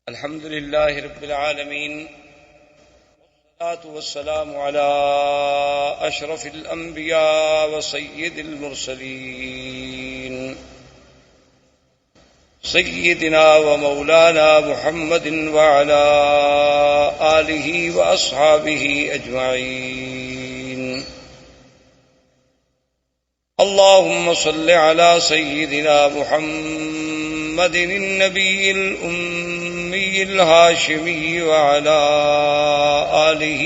الحمد لله رب العالمين، والصلاة والسلام على أشرف الأنبياء وسيد المرسلين سيدنا ومولانا محمد وعلى آله وأصحابه أجمعين. اللهم صل على سيدنا محمد النبي الأمي الهاشمي وعلى آله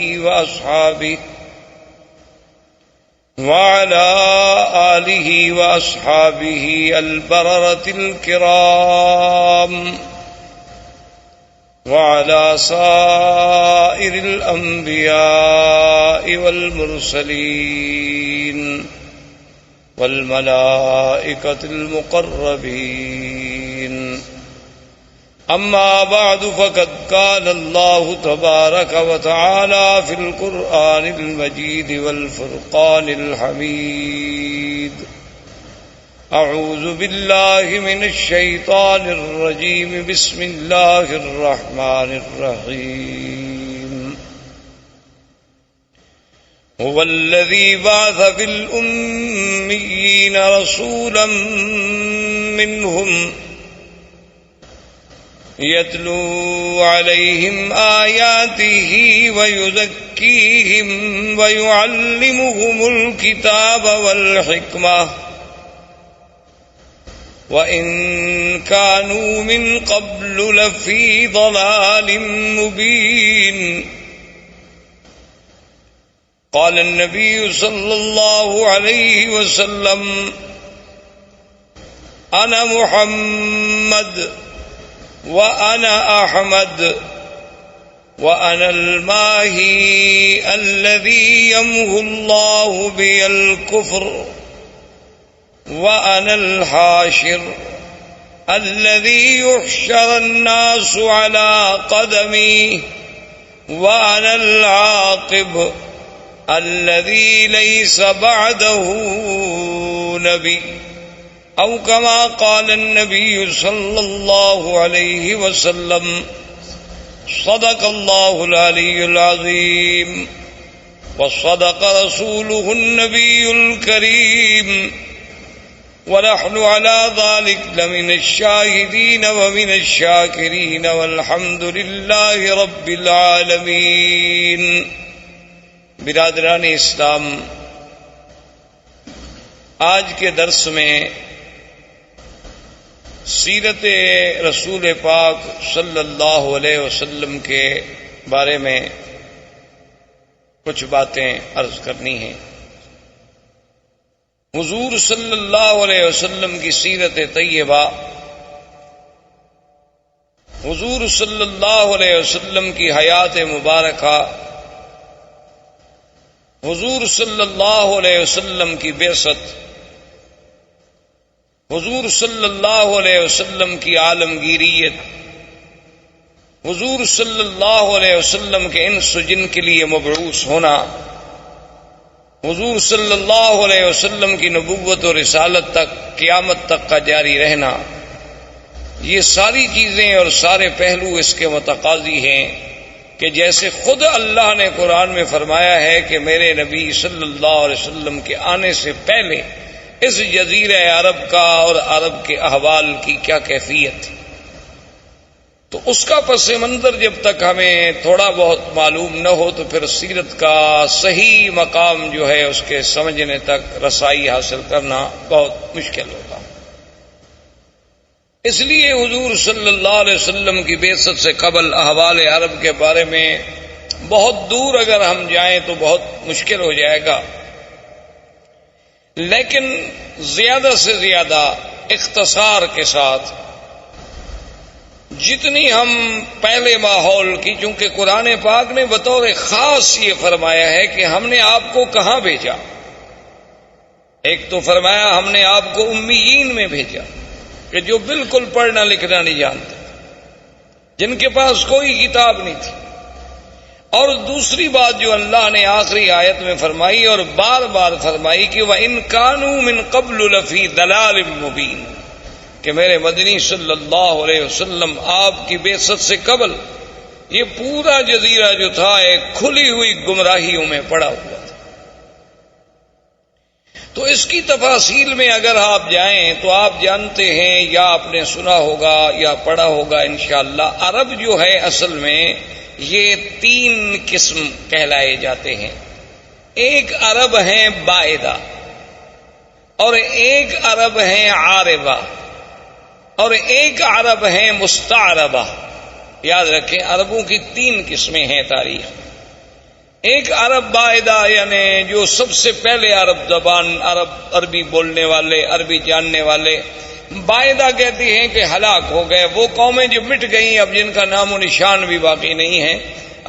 وأصحابه البررة الكرام، وعلى سائر الأنبياء والمرسلين والملائكة المقربين. أما بعد، فقد قال الله تبارك وتعالى في القرآن المجيد والفرقان الحميد: أعوذ بالله من الشيطان الرجيم، بسم الله الرحمن الرحيم. هو الذي بعث في الأميين رسولا منهم يتلو عليهم آياته ويزكيهم ويعلمهم الكتاب والحكمة وإن كانوا من قبل لفي ضلال مبين. قال النبي صلى الله عليه وسلم: أنا محمد وأنا أحمد وأنا الماهي الذي يمحو الله بي الكفر وأنا الحاشر الذي يحشر الناس على قدمي وأنا العاقب الذي ليس بعده نبي، أو كما قال النبي صلى الله عليه وسلم. صدق الله العلي العظيم، وصدق رسوله النبي الكريم، ونحن على ذلك لمن الشاهدين ومن الشاكرين، والحمد لله رب العالمين. برادران اسلام، آج کے درس میں سیرت رسول پاک صلی اللہ علیہ وسلم کے بارے میں کچھ باتیں عرض کرنی ہیں. حضور صلی اللہ علیہ وسلم کی سیرت طیبہ، حضور صلی اللہ علیہ وسلم کی حیات مبارکہ، حضور صلی اللہ علیہ وسلم کی بعثت، حضور صلی اللہ علیہ وسلم کی عالمگیریت، حضور صلی اللہ علیہ وسلم کے انس و جن کے لیے مبعوث ہونا، حضور صلی اللہ علیہ وسلم کی نبوت و رسالت تک قیامت تک کا جاری رہنا، یہ ساری چیزیں اور سارے پہلو اس کے متقاضی ہیں کہ جیسے خود اللہ نے قرآن میں فرمایا ہے کہ میرے نبی صلی اللہ علیہ وسلم کے آنے سے پہلے اس جزیرہ عرب کا اور عرب کے احوال کی کیا کیفیت تھی، تو اس کا پس منظر جب تک ہمیں تھوڑا بہت معلوم نہ ہو تو پھر سیرت کا صحیح مقام جو ہے اس کے سمجھنے تک رسائی حاصل کرنا بہت مشکل ہوگا. اس لیے حضور صلی اللہ علیہ وسلم کی بعثت سے قبل احوال عرب کے بارے میں بہت دور اگر ہم جائیں تو بہت مشکل ہو جائے گا، لیکن زیادہ سے زیادہ اختصار کے ساتھ جتنی ہم پہلے ماحول کی، چونکہ قرآن پاک نے بطور خاص یہ فرمایا ہے کہ ہم نے آپ کو کہاں بھیجا. ایک تو فرمایا ہم نے آپ کو امیین میں بھیجا کہ جو بالکل پڑھنا لکھنا نہیں جانتے، جن کے پاس کوئی کتاب نہیں تھی. اور دوسری بات جو اللہ نے آخری آیت میں فرمائی اور بار بار فرمائی کہ وَإِن كَانُوا مِن قَبْلُ لَفِي ضَلَالٍ مُبِينٍ، کہ میرے مدنی صلی اللہ علیہ وسلم آپ کی بعثت سے قبل یہ پورا جزیرہ جو تھا ایک کھلی ہوئی گمراہیوں میں پڑا ہوا تھا. تو اس کی تفاصیل میں اگر آپ جائیں تو آپ جانتے ہیں یا آپ نے سنا ہوگا یا پڑھا ہوگا انشاءاللہ، عرب جو ہے اصل میں یہ 3 قسم کہلائے جاتے ہیں. ایک عرب ہیں بائدہ، اور ایک عرب ہیں عاربہ، اور ایک عرب ہیں مستعربہ. یاد رکھیں عربوں کی 3 قسمیں ہیں تاریخ. ایک عرب بائدہ یعنی جو سب سے پہلے عرب زبان عربی بولنے والے، عربی جاننے والے. بائدہ کہتی ہیں کہ ہلاک ہو گئے، وہ قومیں جو مٹ گئیں اب جن کا نام و نشان بھی باقی نہیں ہے.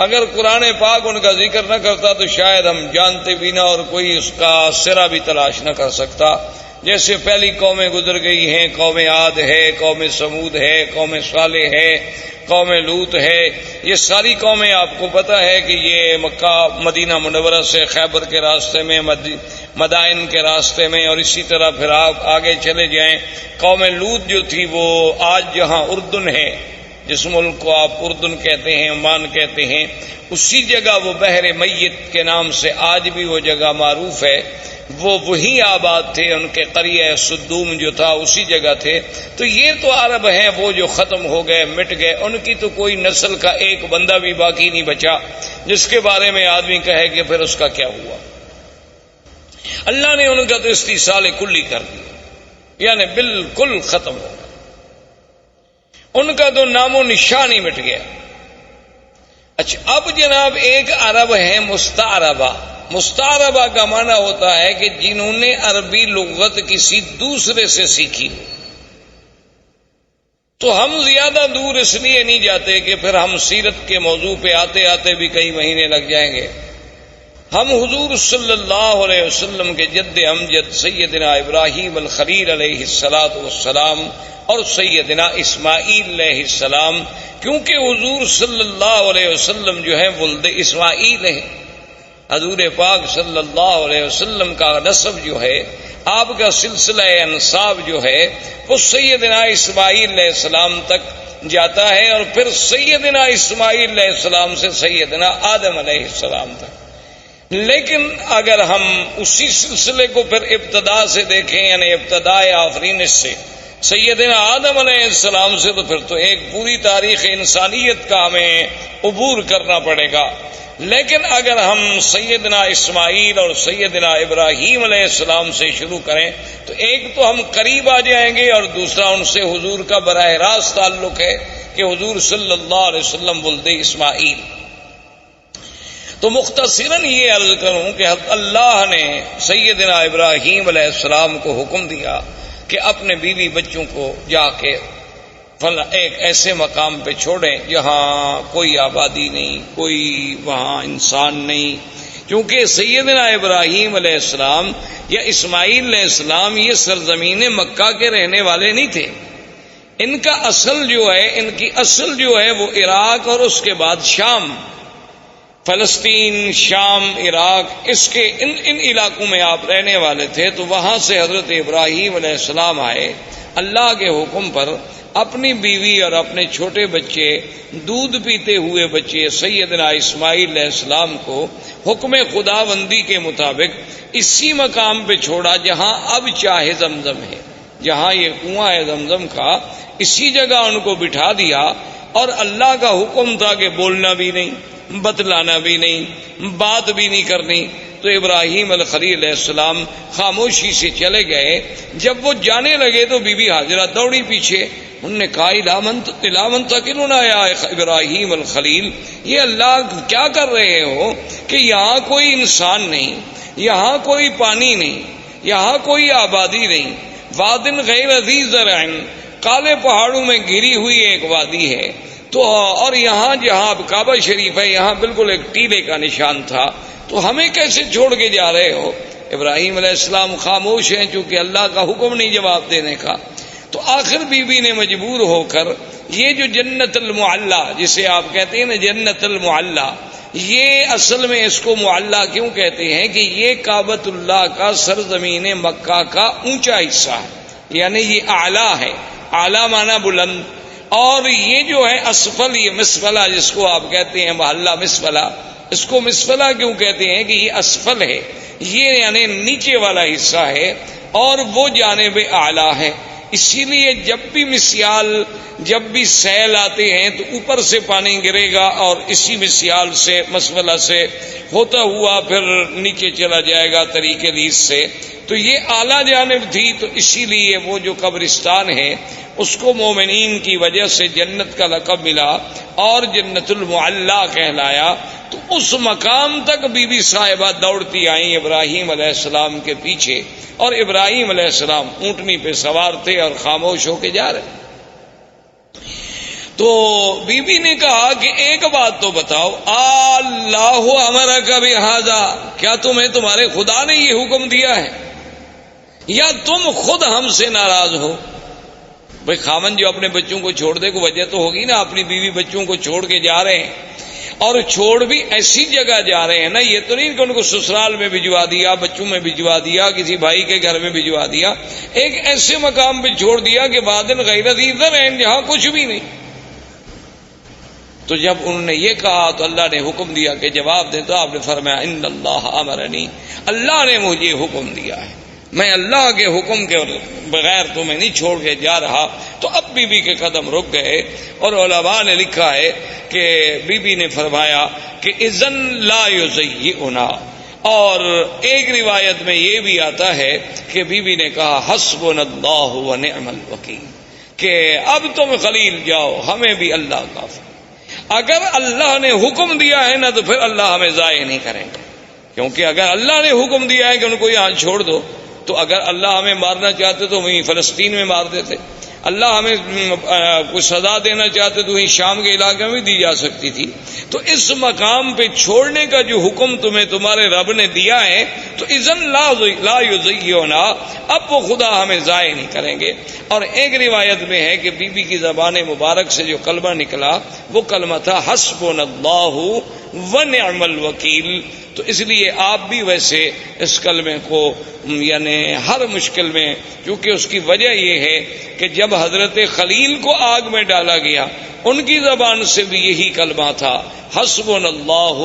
اگر قرآن پاک ان کا ذکر نہ کرتا تو شاید ہم جانتے بھی نہ اور کوئی اس کا سرا بھی تلاش نہ کر سکتا. جیسے پہلی قومیں گزر گئی ہیں، قوم عاد ہے، قوم سمود ہے، قوم صالح ہے، قوم لوط ہے. یہ ساری قومیں آپ کو پتہ ہے کہ یہ مکہ مدینہ منورہ سے خیبر کے راستے میں، مدائن کے راستے میں، اور اسی طرح پھر آپ آگے چلے جائیں. قوم لوط جو تھی وہ آج جہاں اردن ہے، جس ملک کو آپ اردن کہتے ہیں، عمان کہتے ہیں، اسی جگہ وہ بحر میت کے نام سے آج بھی وہ جگہ معروف ہے. وہ وہی آباد تھے، ان کے قریہ صدوم جو تھا اسی جگہ تھے. تو یہ تو عرب ہیں وہ جو ختم ہو گئے، مٹ گئے. ان کی تو کوئی نسل کا ایک بندہ بھی باقی نہیں بچا جس کے بارے میں آدمی کہے کہ پھر اس کا کیا ہوا. اللہ نے ان کا تو استیصال کلی کر دیا، یعنی بالکل ختم ہو گیا. ان کا تو نام و نشان ہی مٹ گیا. اچھا اب جناب ایک عرب ہے مستعربہ. مستعربہ کا معنی ہوتا ہے کہ جنہوں نے عربی لغت کسی دوسرے سے سیکھی. تو ہم زیادہ دور اس لیے نہیں جاتے کہ پھر ہم سیرت کے موضوع پہ آتے آتے بھی کئی مہینے لگ جائیں گے. ہم حضور صلی اللہ علیہ وسلم کے جد امجد سیدنا ابراہیم الخلیل علیہ الصلاۃ والسلام اور سیدنا اسماعیل علیہ السلام، کیونکہ حضور صلی اللہ علیہ وسلم جو ہے ولد اسماعیل ہے. حضور پاک صلی اللہ علیہ وسلم کا نسب جو ہے، آپ کا سلسلہ انساب جو ہے وہ سیدنا اسماعیل علیہ السلام تک جاتا ہے، اور پھر سیدنا اسماعیل علیہ السلام سے سیدنا آدم علیہ السلام تک. لیکن اگر ہم اسی سلسلے کو پھر ابتدا سے دیکھیں، یعنی ابتدائے آفرینش سے سیدنا آدم علیہ السلام سے، تو پھر تو ایک پوری تاریخ انسانیت کا ہمیں عبور کرنا پڑے گا. لیکن اگر ہم سیدنا اسماعیل اور سیدنا ابراہیم علیہ السلام سے شروع کریں تو ایک تو ہم قریب آ جائیں گے، اور دوسرا ان سے حضور کا براہ راست تعلق ہے کہ حضور صلی اللہ علیہ وسلم ولد اسماعیل. تو مختصراً یہ عرض کروں کہ اللہ نے سیدنا ابراہیم علیہ السلام کو حکم دیا کہ اپنے بیوی بچوں کو جا کے ایک ایسے مقام پہ چھوڑیں جہاں کوئی آبادی نہیں، کوئی وہاں انسان نہیں. کیونکہ سیدنا ابراہیم علیہ السلام یا اسماعیل علیہ السلام یہ سرزمین مکہ کے رہنے والے نہیں تھے. ان کا اصل جو ہے، ان کی اصل جو ہے وہ عراق اور اس کے بعد شام، فلسطین، شام، عراق، اس کے ان علاقوں میں آپ رہنے والے تھے. تو وہاں سے حضرت ابراہیم علیہ السلام آئے اللہ کے حکم پر. اپنی بیوی اور اپنے چھوٹے بچے، دودھ پیتے ہوئے بچے سیدنا اسماعیل علیہ السلام کو حکم خداوندی کے مطابق اسی مقام پہ چھوڑا جہاں اب چاہے زمزم ہے، جہاں یہ کنواں ہے زمزم کا، اسی جگہ ان کو بٹھا دیا. اور اللہ کا حکم تھا کہ بولنا بھی نہیں، بتلانا بھی نہیں، بات بھی نہیں کرنی. تو ابراہیم الخلیل علیہ السلام خاموشی سے چلے گئے. جب وہ جانے لگے تو بی بی ہاجرہ دوڑی پیچھے. انہوں نے کہا الا منتقلنا یا ابراہیم الخلیل، یہ اللہ کیا کر رہے ہو کہ یہاں کوئی انسان نہیں، یہاں کوئی پانی نہیں، یہاں کوئی آبادی نہیں. وادن غیر ذی زرع، کالے پہاڑوں میں گھری ہوئی ایک وادی ہے. تو اور یہاں جہاں اب کعبہ شریف ہے یہاں بالکل ایک ٹیلے کا نشان تھا. تو ہمیں کیسے چھوڑ کے جا رہے ہو؟ ابراہیم علیہ السلام خاموش ہیں چونکہ اللہ کا حکم نہیں جواب دینے کا. تو آخر بی بی نے مجبور ہو کر یہ جو جنت المعلا جسے آپ کہتے ہیں نا جنت المعلا، یہ اصل میں اس کو معلا کیوں کہتے ہیں کہ یہ کعبۃ اللہ کا سرزمین مکہ کا اونچا حصہ ہے، یعنی یہ اعلیٰ ہے. اعلیٰ معنی بلند، اور یہ جو ہے اسفل، یہ مسفلہ جس کو آپ کہتے ہیں محلہ مسفلہ، اس کو مسفلہ کیوں کہتے ہیں کہ یہ اسفل ہے، یہ یعنی نیچے والا حصہ ہے، اور وہ جانب اعلیٰ ہے۔ اسی لیے جب بھی مسیال، جب بھی سیل آتے ہیں تو اوپر سے پانی گرے گا اور اسی مسیال سے، مسفلہ سے ہوتا ہوا پھر نیچے چلا جائے گا طریق ریس سے۔ تو یہ اعلیٰ جانب تھی، تو اسی لیے وہ جو قبرستان ہے اس کو مومنین کی وجہ سے جنت کا لقب ملا اور جنت المعلی کہلایا۔ تو اس مقام تک بی بی صاحبہ دوڑتی آئیں ابراہیم علیہ السلام کے پیچھے، اور ابراہیم علیہ السلام اونٹنی پہ سوار تھے اور خاموش ہو کے جا رہے۔ تو بی بی نے کہا کہ ایک بات تو بتاؤ، اللہ امرک بہذا، کیا تمہیں تمہارے خدا نے یہ حکم دیا ہے یا تم خود ہم سے ناراض ہو؟ بھئی خاوند جو اپنے بچوں کو چھوڑ دے کو وجہ تو ہوگی نا، اپنی بیوی بچوں کو چھوڑ کے جا رہے ہیں، اور چھوڑ بھی ایسی جگہ جا رہے ہیں نا، یہ تو نہیں کہ ان کو سسرال میں بھجوا دیا، بچوں میں بھجوا دیا، کسی بھائی کے گھر میں بھجوا دیا، ایک ایسے مقام پہ چھوڑ دیا کہ بعدن غیرت ادھر ہیں جہاں کچھ بھی نہیں۔ تو جب انہوں نے یہ کہا تو اللہ نے حکم دیا کہ جواب دے، تو آپ نے فرمایا ان اللہ امرنی، اللہ نے مجھے حکم دیا ہے، میں اللہ کے حکم کے بغیر تمہیں نہیں چھوڑ کے جا رہا۔ تو اب بی بی کے قدم رک گئے، اور علماء نے لکھا ہے کہ بی بی نے فرمایا کہ اذن لا یزیئنا، اور ایک روایت میں یہ بھی آتا ہے کہ بی بی نے کہا حسبنا اللہ ونعم الوکیل، کہ اب تم خلیل جاؤ، ہمیں بھی اللہ کافی۔ اگر اللہ نے حکم دیا ہے نا تو پھر اللہ ہمیں ضائع نہیں کریں گے، کیونکہ اگر اللہ نے حکم دیا ہے کہ ان کو یہاں چھوڑ دو، تو اگر اللہ ہمیں مارنا چاہتے تو وہیں فلسطین میں مار دیتے، اللہ ہمیں کچھ سزا دینا چاہتے تو وہیں شام کے علاقے میں دی جا سکتی تھی۔ تو اس مقام پہ چھوڑنے کا جو حکم تمہیں تمہارے رب نے دیا ہے، تو اذن لا یزیئنا، اب وہ خدا ہمیں ضائع نہیں کریں گے۔ اور ایک روایت میں ہے کہ بی بی کی زبان مبارک سے جو کلمہ نکلا وہ کلمہ تھا حسبنا اللہ ونعم الوکیل۔ تو اس لیے آپ بھی ویسے اس کلمے کو یعنی ہر مشکل میں، کیونکہ اس کی وجہ یہ ہے کہ جب حضرت خلیل کو آگ میں ڈالا گیا ان کی زبان سے بھی یہی کلمہ تھا حسبنا اللہ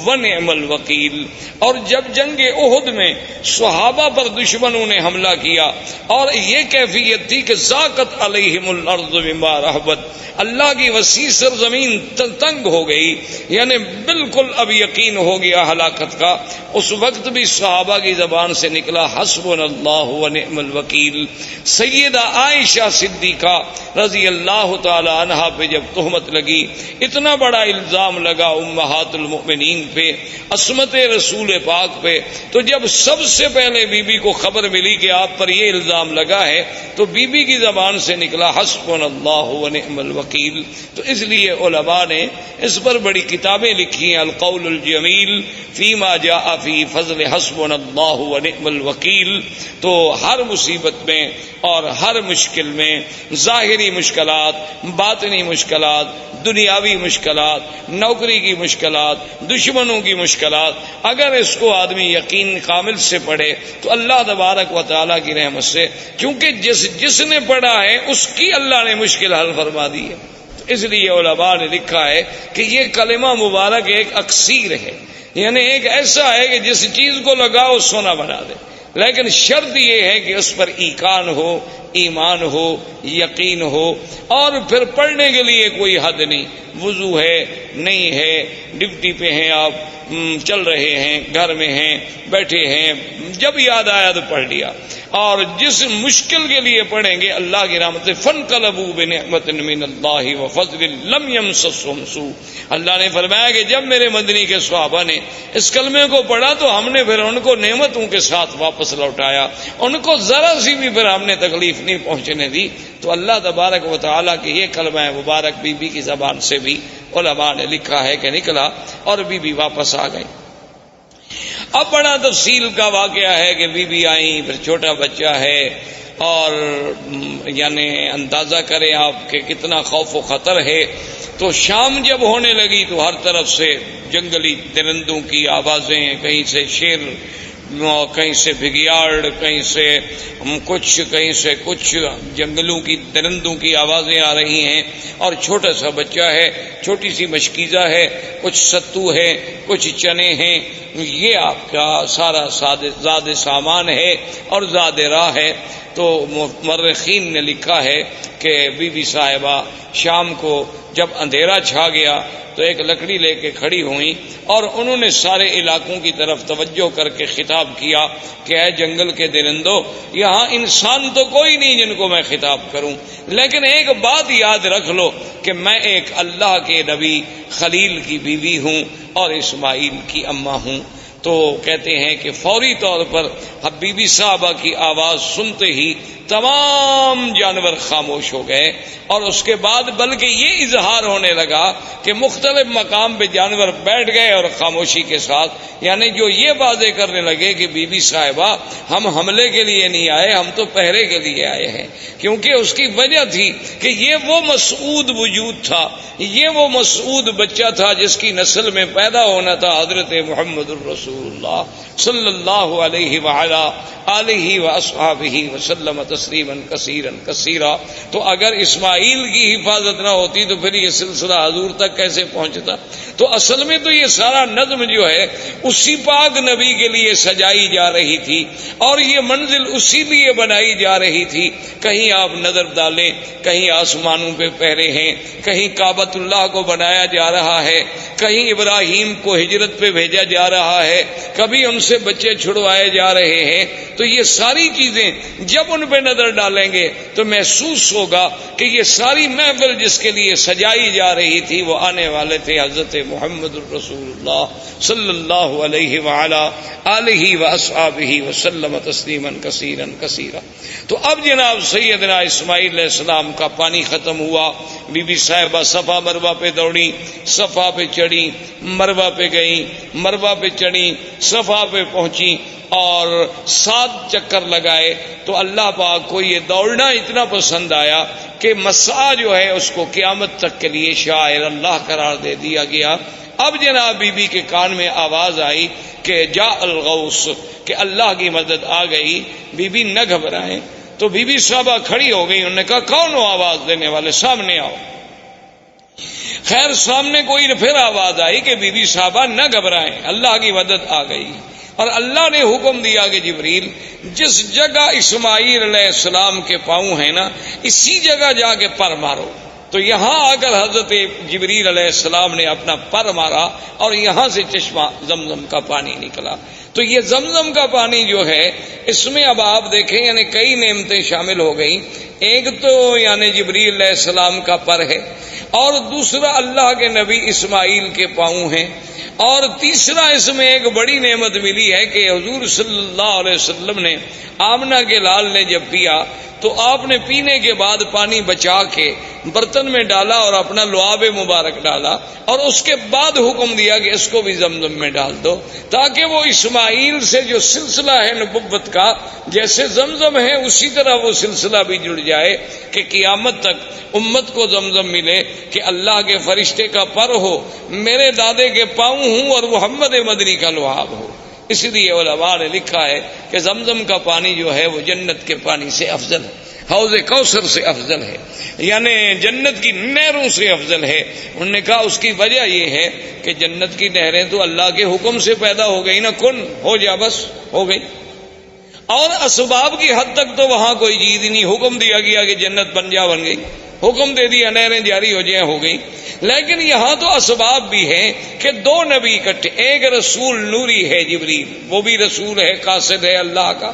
ونعم الوکیل۔ اور جب جنگ احد میں صحابہ پر دشمنوں نے حملہ کیا اور یہ کیفیت تھی کہ ذاقت علیہم الارض بما رحبت، اللہ کی وسیع سرزمین تنگ ہو گئی، یعنی بالکل اب یقین ہو گیا ہلاکت کا، اس وقت بھی صحابہ کی زبان سے نکلا حسبنا اللہ ونعم الوکیل۔ سیدہ عائشہ صدیقہ رضی اللہ تعالی عنہا پہ جب تہمت لگی، اتنا بڑا الزام لگا امہات المؤمنین پہ، عصمت رسول پاک پہ، تو جب سب سے پہلے بی بی کو خبر ملی کہ آپ پر یہ الزام لگا ہے، تو بی بی کی زبان سے نکلا حسبنا اللہ ونعم الوکیل۔ تو اس لیے علماء نے اس پر بڑی کتابیں لکھی ہیں، القول الجمیل فیما جاء فی فضل حسبنا اللہ ونعم الوکیل۔ تو ہر مصیبت میں اور ہر مشکل میں، ظاہری مشکلات، باطنی مشکلات، دنیاوی مشکلات، نوکری کی مشکلات، دشمنوں کی مشکلات، اگر اس کو آدمی یقین کامل سے پڑھے تو اللہ تبارک و تعالیٰ کی رحمت سے، کیونکہ جس نے پڑھا ہے اس کی اللہ نے مشکل حل فرما دی ہے۔ تو اس لیے علماء نے لکھا ہے کہ یہ کلمہ مبارک ایک اکسیر ہے، یعنی ایک ایسا ہے کہ جس چیز کو لگاؤ سونا بنا دے، لیکن شرط یہ ہے کہ اس پر ایقان ہو، ایمان ہو، یقین ہو، اور پھر پڑھنے کے لیے کوئی حد نہیں، وضو ہے نہیں ہے، ڈیوٹی پہ ہیں آپ، چل رہے ہیں، گھر میں ہیں، بیٹھے ہیں، جب یاد آیا تو پڑھ لیا۔ اور جس مشکل کے لیے پڑھیں گے اللہ کی رحمت سے فانقلبوا بنعمت من اللہ وفضل لم یمسسہم سوء، اللہ نے فرمایا کہ جب میرے مدنی کے صحابہ نے اس کلمے کو پڑھا تو ہم نے پھر ان کو نعمتوں کے ساتھ واپس لوٹایا، ان کو ذرا سی بھی پھر ہم نے تکلیف نہیں پہنچنے دی۔ تو اللہ تبارک و تعالیٰ کے یہ کلمہ مبارک بی بی کی زبان سے بھی علماء نے لکھا ہے کہ نکلا، اور بی بی واپس آ گئی۔ اب بڑا تفصیل کا واقعہ ہے کہ بی بی آئیں، پھر چھوٹا بچہ ہے، اور یعنی اندازہ کریں آپ کہ کتنا خوف و خطر ہے۔ تو شام جب ہونے لگی تو ہر طرف سے جنگلی درندوں کی آوازیں، کہیں سے شیر کہیں سے بھگیاڑ، کہیں سے کچھ جنگلوں کی درندوں کی آوازیں آ رہی ہیں، اور چھوٹا سا بچہ ہے، چھوٹی سی مشکیزہ ہے، کچھ ستو ہے، کچھ چنے ہیں، یہ آپ کا سارا زاد سامان ہے اور زاد راہ ہے۔ تو مورخین نے لکھا ہے کہ بی بی صاحبہ شام کو جب اندھیرا چھا گیا تو ایک لکڑی لے کے کھڑی ہوئیں، اور انہوں نے سارے علاقوں کی طرف توجہ کر کے خطاب کیا کہ اے جنگل کے درندوں، یہاں انسان تو کوئی نہیں جن کو میں خطاب کروں، لیکن ایک بات یاد رکھ لو کہ میں ایک اللہ کے نبی خلیل کی بیوی ہوں اور اسماعیل کی اماں ہوں۔ تو کہتے ہیں کہ فوری طور پر بی بی صاحبہ کی آواز سنتے ہی تمام جانور خاموش ہو گئے، اور اس کے بعد بلکہ یہ اظہار ہونے لگا کہ مختلف مقام پہ جانور بیٹھ گئے اور خاموشی کے ساتھ، یعنی جو یہ واضح کرنے لگے کہ بی بی صاحبہ ہم حملے کے لیے نہیں آئے، ہم تو پہرے کے لیے آئے ہیں، کیونکہ اس کی وجہ تھی کہ یہ وہ مسعود وجود تھا، یہ وہ مسعود بچہ تھا جس کی نسل میں پیدا ہونا تھا حضرت محمد الرسول اللہ صلی اللہ علیہ وعلا آلہ واصحابہ وسلم تسلیما کثیرا کثیرا۔ تو اگر اسماعیل کی حفاظت نہ ہوتی تو پھر یہ سلسلہ حضور تک کیسے پہنچتا؟ تو اصل میں تو یہ سارا نظم جو ہے اسی پاک نبی کے لیے سجائی جا رہی تھی، اور یہ منزل اسی لیے بنائی جا رہی تھی۔ کہیں آپ نظر ڈالیں، کہیں آسمانوں پہ پہرے ہیں، کہیں کعبۃ اللہ کو بنایا جا رہا ہے، کہیں ابراہیم کو ہجرت پہ بھیجا جا رہا ہے، کبھی ان سے بچے چھڑوائے جا رہے ہیں۔ تو یہ ساری چیزیں جب ان پہ نظر ڈالیں گے تو محسوس ہوگا کہ یہ ساری محفل جس کے لیے سجائی جا رہی تھی وہ آنے والے تھے حضرت محمد الرسول اللہ صلی اللہ علیہ وعلا آلہ واصحابہ وسلم تسلیما کثیرا کثیرا۔ تو اب جناب سیدنا اسماعیل علیہ السلام کا پانی ختم ہوا، بی بی صاحبہ صفا مروہ پہ دوڑی، صفا پہ چڑھی، مروہ پہ گئیں، مروہ پہ چڑھی، صفا پہ پہنچی اور 7 چکر لگائے۔ تو اللہ پاک کو یہ دوڑنا اتنا پسند آیا کہ مسعی جو ہے اس کو قیامت تک کے لیے شاعر اللہ قرار دے دیا گیا۔ اب جناب بی بی کے کان میں آواز آئی کہ جاء الغوث، کہ اللہ کی مدد آ گئی۔ بی بی نہ گھبرائیں۔ تو بی بی صاحبہ کھڑی ہو گئی، انہوں نے کہا کون ہو آواز دینے والے، سامنے آؤ۔ خیر سامنے کوئی پھر آواز آئی کہ بی بی صاحبہ نہ گھبرائیں، اللہ کی مدد آ گئی، اور اللہ نے حکم دیا کہ جبریل جس جگہ اسماعیل علیہ السلام کے پاؤں ہیں نا اسی جگہ جا کے پر مارو۔ تو یہاں آ کر حضرت جبریل علیہ السلام نے اپنا پر مارا اور یہاں سے چشمہ زمزم کا پانی نکلا۔ تو یہ زمزم کا پانی جو ہے اس میں اب آپ دیکھیں یعنی کئی نعمتیں شامل ہو گئیں۔ ایک تو یعنی جبریل علیہ السلام کا پر ہے، اور دوسرا اللہ کے نبی اسماعیل کے پاؤں ہیں، اور تیسرا اس میں ایک بڑی نعمت ملی ہے کہ حضور صلی اللہ علیہ وسلم نے آمنہ کے لال نے جب پیا تو آپ نے پینے کے بعد پانی بچا کے برتن میں ڈالا اور اپنا لعاب مبارک ڈالا، اور اس کے بعد حکم دیا کہ اس کو بھی زمزم میں ڈال دو، تاکہ وہ اسماعیل سے جو سلسلہ ہے نبوت کا جیسے زمزم ہے اسی طرح وہ سلسلہ بھی جڑ جائے کہ قیامت تک امت کو زمزم ملے کہ اللہ کے فرشتے کا پر ہو، میرے دادے کے پاؤں ہوں اور محمد مدنی کا لعاب ہو۔ اس لیے علماء نے لکھا ہے کہ زمزم کا پانی جو ہے وہ جنت کے پانی سے افضل ہے، حوض کوثر سے افضل ہے، یعنی جنت کی نہروں سے افضل ہے۔ انہوں نے کہا اس کی وجہ یہ ہے کہ جنت کی نہریں تو اللہ کے حکم سے پیدا ہو گئی نا، کن ہو جا بس ہو گئی، اور اسباب کی حد تک تو وہاں کوئی چیز نہیں، حکم دیا گیا کہ جنت بن جا، بن گئی، حکم دے دیا نہریں جاری ہو جائیں، ہو گئی۔ لیکن یہاں تو اسباب بھی ہیں کہ 2 نبی اکٹھے، ایک رسول نوری ہے جبریل، وہ بھی رسول ہے، قاصد ہے اللہ کا،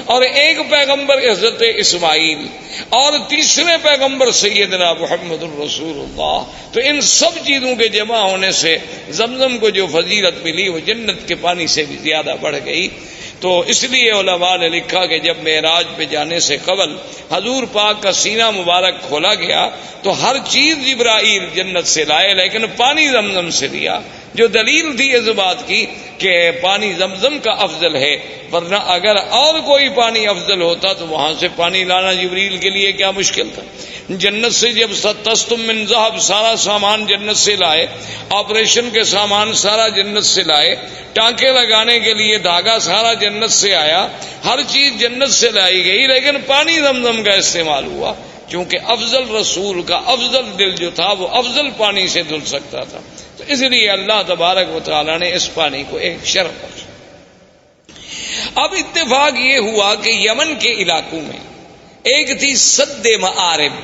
اور ایک پیغمبر حضرت اسماعیل، اور تیسرے پیغمبر سیدنا محمد الرسول اللہ۔ تو ان سب چیزوں کے جمع ہونے سے زمزم کو جو فضیلت ملی وہ جنت کے پانی سے بھی زیادہ بڑھ گئی۔ تو اس لیے علماء نے لکھا کہ جب معراج پہ جانے سے قبل حضور پاک کا سینہ مبارک کھولا گیا تو ہر چیز جبرائیل جنت سے لائے لیکن پانی زمزم سے لیا، جو دلیل تھی اس بات کی کہ پانی زمزم کا افضل ہے، ورنہ اگر اور کوئی پانی افضل ہوتا تو وہاں سے پانی لانا جبریل کے لیے کیا مشکل تھا۔ جنت سے جب تستم من ذہب، سارا سامان جنت سے لائے، آپریشن کے سامان سارا جنت سے لائے، ٹانکے لگانے کے لیے دھاگا سارا جنت سے آیا، ہر چیز جنت سے لائی گئی، لیکن پانی زمزم کا استعمال ہوا کیونکہ افضل رسول کا افضل دل جو تھا وہ افضل پانی سے دھل سکتا تھا، تو اس لیے اللہ تبارک و تعالی نے اس پانی کو ایک شرف بخشا۔ اب اتفاق یہ ہوا کہ یمن کے علاقوں میں ایک تھی سد معارب،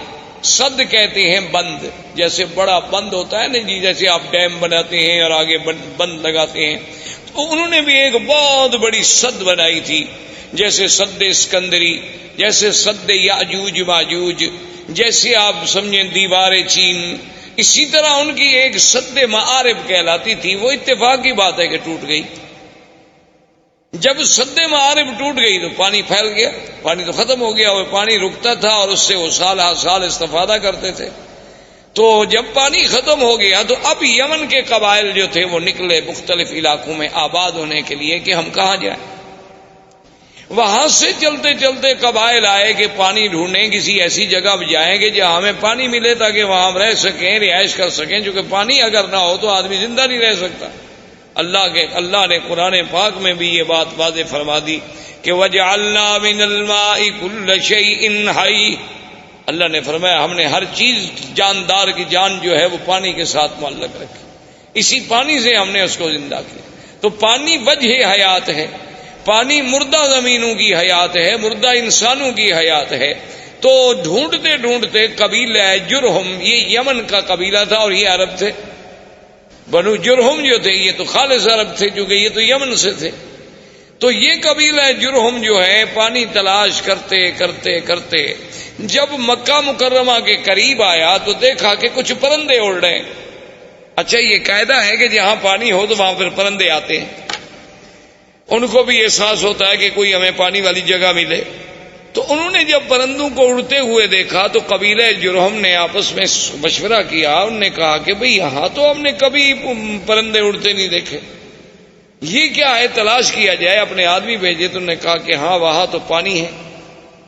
سد کہتے ہیں بند، جیسے بڑا بند ہوتا ہے نا جی، جیسے آپ ڈیم بناتے ہیں اور آگے بند لگاتے ہیں، تو انہوں نے بھی ایک بہت بڑی سد بنائی تھی، جیسے سد اسکندری، جیسے سد یاجوج ماجوج، جیسے آپ سمجھیں دیوار چین، اسی طرح ان کی ایک سد معارب کہلاتی تھی۔ وہ اتفاق کی بات ہے کہ ٹوٹ گئی۔ جب سد معارب ٹوٹ گئی تو پانی پھیل گیا، پانی تو ختم ہو گیا، اور پانی رکتا تھا اور اس سے وہ سال ہر سال استفادہ کرتے تھے۔ تو جب پانی ختم ہو گیا تو اب یمن کے قبائل جو تھے وہ نکلے مختلف علاقوں میں آباد ہونے کے لیے کہ ہم کہاں جائیں۔ وہاں سے چلتے چلتے قبائل آئے کہ پانی ڈھونڈیں، کسی ایسی جگہ جائیں گے جہاں ہمیں پانی ملے تاکہ وہاں ہم رہ سکیں، رہائش کر سکیں، کیونکہ پانی اگر نہ ہو تو آدمی زندہ نہیں رہ سکتا۔ اللہ نے قرآن پاک میں بھی یہ بات واضح فرما دی کہ وَجَعَلْنَا مِنَ الْمَاءِ كُلَّ شَيْءٍ حَيٍّ، اللہ نے فرمایا ہم نے ہر چیز جاندار کی جان جو ہے وہ پانی کے ساتھ معلق رکھی، اسی پانی سے ہم نے اس کو زندہ کیا۔ تو پانی وجہ حیات ہے، پانی مردہ زمینوں کی حیات ہے، مردہ انسانوں کی حیات ہے۔ تو ڈھونڈتے ڈھونڈتے قبیلہ جرہم، یہ یمن کا قبیلہ تھا اور یہ عرب تھے، بنو جرہم جو تھے یہ تو خالص عرب تھے کیونکہ یہ تو یمن سے تھے۔ تو یہ قبیلہ جرہم جو ہے پانی تلاش کرتے کرتے کرتے جب مکہ مکرمہ کے قریب آیا تو دیکھا کہ کچھ پرندے اڑ رہے ہیں۔ اچھا یہ قاعدہ ہے کہ جہاں پانی ہو تو وہاں پھر پرندے آتے ہیں، ان کو بھی احساس ہوتا ہے کہ کوئی ہمیں پانی والی جگہ ملے۔ تو انہوں نے جب پرندوں کو اڑتے ہوئے دیکھا تو قبیلہ جرہم نے آپس میں مشورہ کیا، انہوں نے کہا کہ بھئی یہاں تو ہم نے کبھی پرندے اڑتے نہیں دیکھے، یہ کیا ہے، تلاش کیا جائے، اپنے آدمی بھیجے۔ تو انہوں نے کہا کہ ہاں وہاں تو پانی ہے،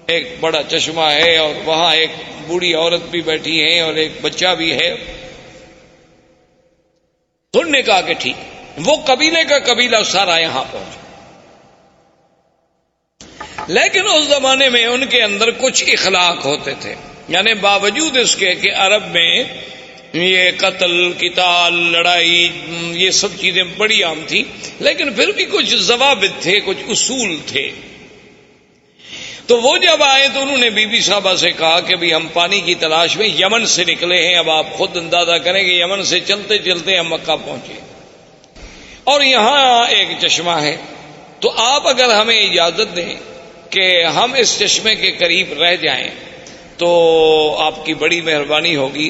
ایک بڑا چشمہ ہے اور وہاں ایک بوڑھی عورت بھی بیٹھی ہے اور ایک بچہ بھی ہے۔ تو انہوں نے کہا کہ ٹھیک، وہ قبیلے کا قبیلہ سارا یہاں پہنچا۔ لیکن اس زمانے میں ان کے اندر کچھ اخلاق ہوتے تھے، یعنی باوجود اس کے کہ عرب میں یہ قتل قتال لڑائی یہ سب چیزیں بڑی عام تھی، لیکن پھر بھی کچھ ضوابط تھے، کچھ اصول تھے۔ تو وہ جب آئے تو انہوں نے بی بی صاحبہ سے کہا کہ بھی ہم پانی کی تلاش میں یمن سے نکلے ہیں، اب آپ خود اندازہ کریں کہ یمن سے چلتے چلتے ہم مکہ پہنچے اور یہاں ایک چشمہ ہے، تو آپ اگر ہمیں اجازت دیں کہ ہم اس چشمے کے قریب رہ جائیں تو آپ کی بڑی مہربانی ہوگی۔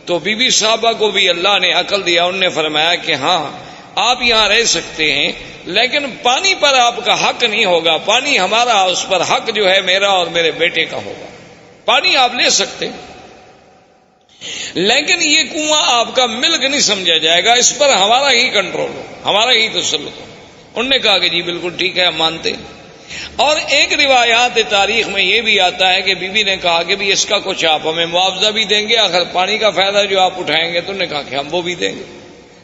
تو بی بی صاحبہ کو بھی اللہ نے عقل دیا، انہوں نے فرمایا کہ ہاں آپ یہاں رہ سکتے ہیں، لیکن پانی پر آپ کا حق نہیں ہوگا، پانی ہمارا، اس پر حق جو ہے میرا اور میرے بیٹے کا ہوگا۔ پانی آپ لے سکتے لیکن یہ کنواں آپ کا ملک نہیں سمجھا جائے گا، اس پر ہمارا ہی کنٹرول ہو، ہمارا ہی تسلط ہو۔ انہوں نے کہا کہ جی بالکل ٹھیک ہے، ہم مانتے ہیں۔ اور ایک روایات تاریخ میں یہ بھی آتا ہے کہ بی بی نے کہا کہ بھی اس کا کچھ آپ ہمیں معاوضہ بھی دیں گے، آخر پانی کا فائدہ جو آپ اٹھائیں گے۔ تو انہوں نے کہا کہ ہم وہ بھی دیں گے۔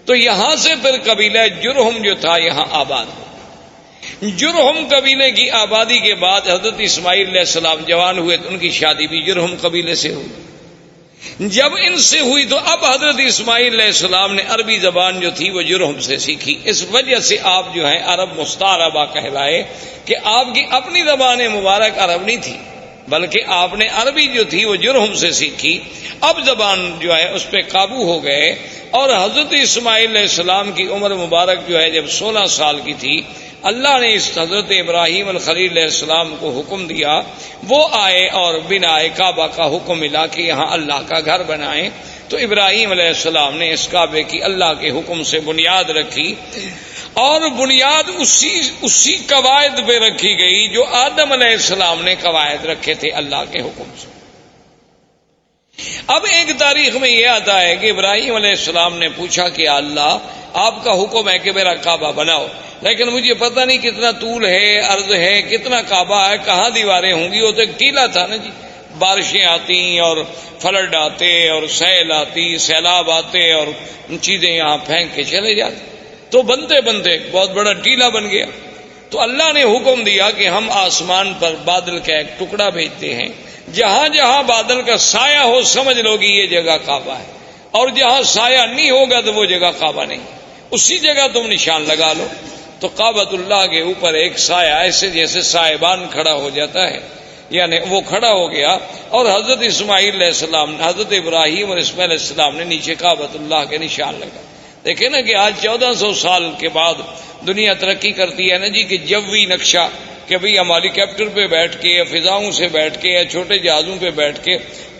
تو یہاں سے پھر قبیلہ جرہم جو تھا یہاں آباد ہو۔ جرہم قبیلے کی آبادی کے بعد حضرت اسماعیل علیہ السلام جوان ہوئے تو ان کی شادی بھی جرہم قبیلے سے ہوئی۔ جب ان سے ہوئی تو اب حضرت اسماعیل علیہ السلام نے عربی زبان جو تھی وہ جرہم سے سیکھی، اس وجہ سے آپ جو ہیں عرب مستعربہ کہلائے کہ آپ کی اپنی زبان مبارک عرب نہیں تھی، بلکہ آپ نے عربی جو تھی وہ جرہم سے سیکھی۔ اب زبان جو ہے اس پہ قابو ہو گئے، اور حضرت اسماعیل علیہ السلام کی عمر مبارک جو ہے جب 16 سال کی تھی، اللہ نے اس حضرت ابراہیم الخلیل علیہ السلام کو حکم دیا، وہ آئے اور بنائے کعبہ کا حکم ملا کہ یہاں اللہ کا گھر بنائیں۔ تو ابراہیم علیہ السلام نے اس کعبے کی اللہ کے حکم سے بنیاد رکھی، اور بنیاد اسی قواعد پہ رکھی گئی جو آدم علیہ السلام نے قواعد رکھے تھے اللہ کے حکم سے۔ اب ایک تاریخ میں یہ آتا ہے کہ ابراہیم علیہ السلام نے پوچھا کہ اللہ آپ کا حکم ہے کہ میرا کعبہ بناؤ، لیکن مجھے پتہ نہیں کتنا طول ہے، عرض ہے، کتنا کعبہ ہے، کہاں دیواریں ہوں گی۔ وہ تو ایک ٹیلا تھا نا جی، بارشیں آتی اور فلڈ آتے اور سیل آتی، سیلاب آتے اور چیزیں یہاں پھینک کے چلے جاتے، تو بنتے بنتے بہت بڑا ٹیلا بن گیا۔ تو اللہ نے حکم دیا کہ ہم آسمان پر بادل کا ایک ٹکڑا بھیجتے ہیں، جہاں جہاں بادل کا سایہ ہو سمجھ لو گی یہ جگہ کعبہ ہے، اور جہاں سایہ نہیں ہوگا تو وہ جگہ کعبہ نہیں، اسی جگہ تم نشان لگا لو۔ تو کعبۃ اللہ کے اوپر ایک سایہ ایسے جیسے سائبان کھڑا ہو جاتا ہے، یعنی وہ کھڑا ہو گیا، اور حضرت اسماعیل علیہ السلام، حضرت ابراہیم اور اسماعیل علیہ السلام نے نیچے کعبۃ اللہ کے نشان لگا۔ دیکھیں نا کہ آج 1400 سال کے بعد دنیا ترقی کرتی ہے نا جی، کہ جوی نقشہ، کہ بھئی ہم ہیلی کاپٹر پہ بیٹھ کے یا فضاؤں سے بیٹھ کے یا چھوٹے جہازوں پہ بیٹھ کے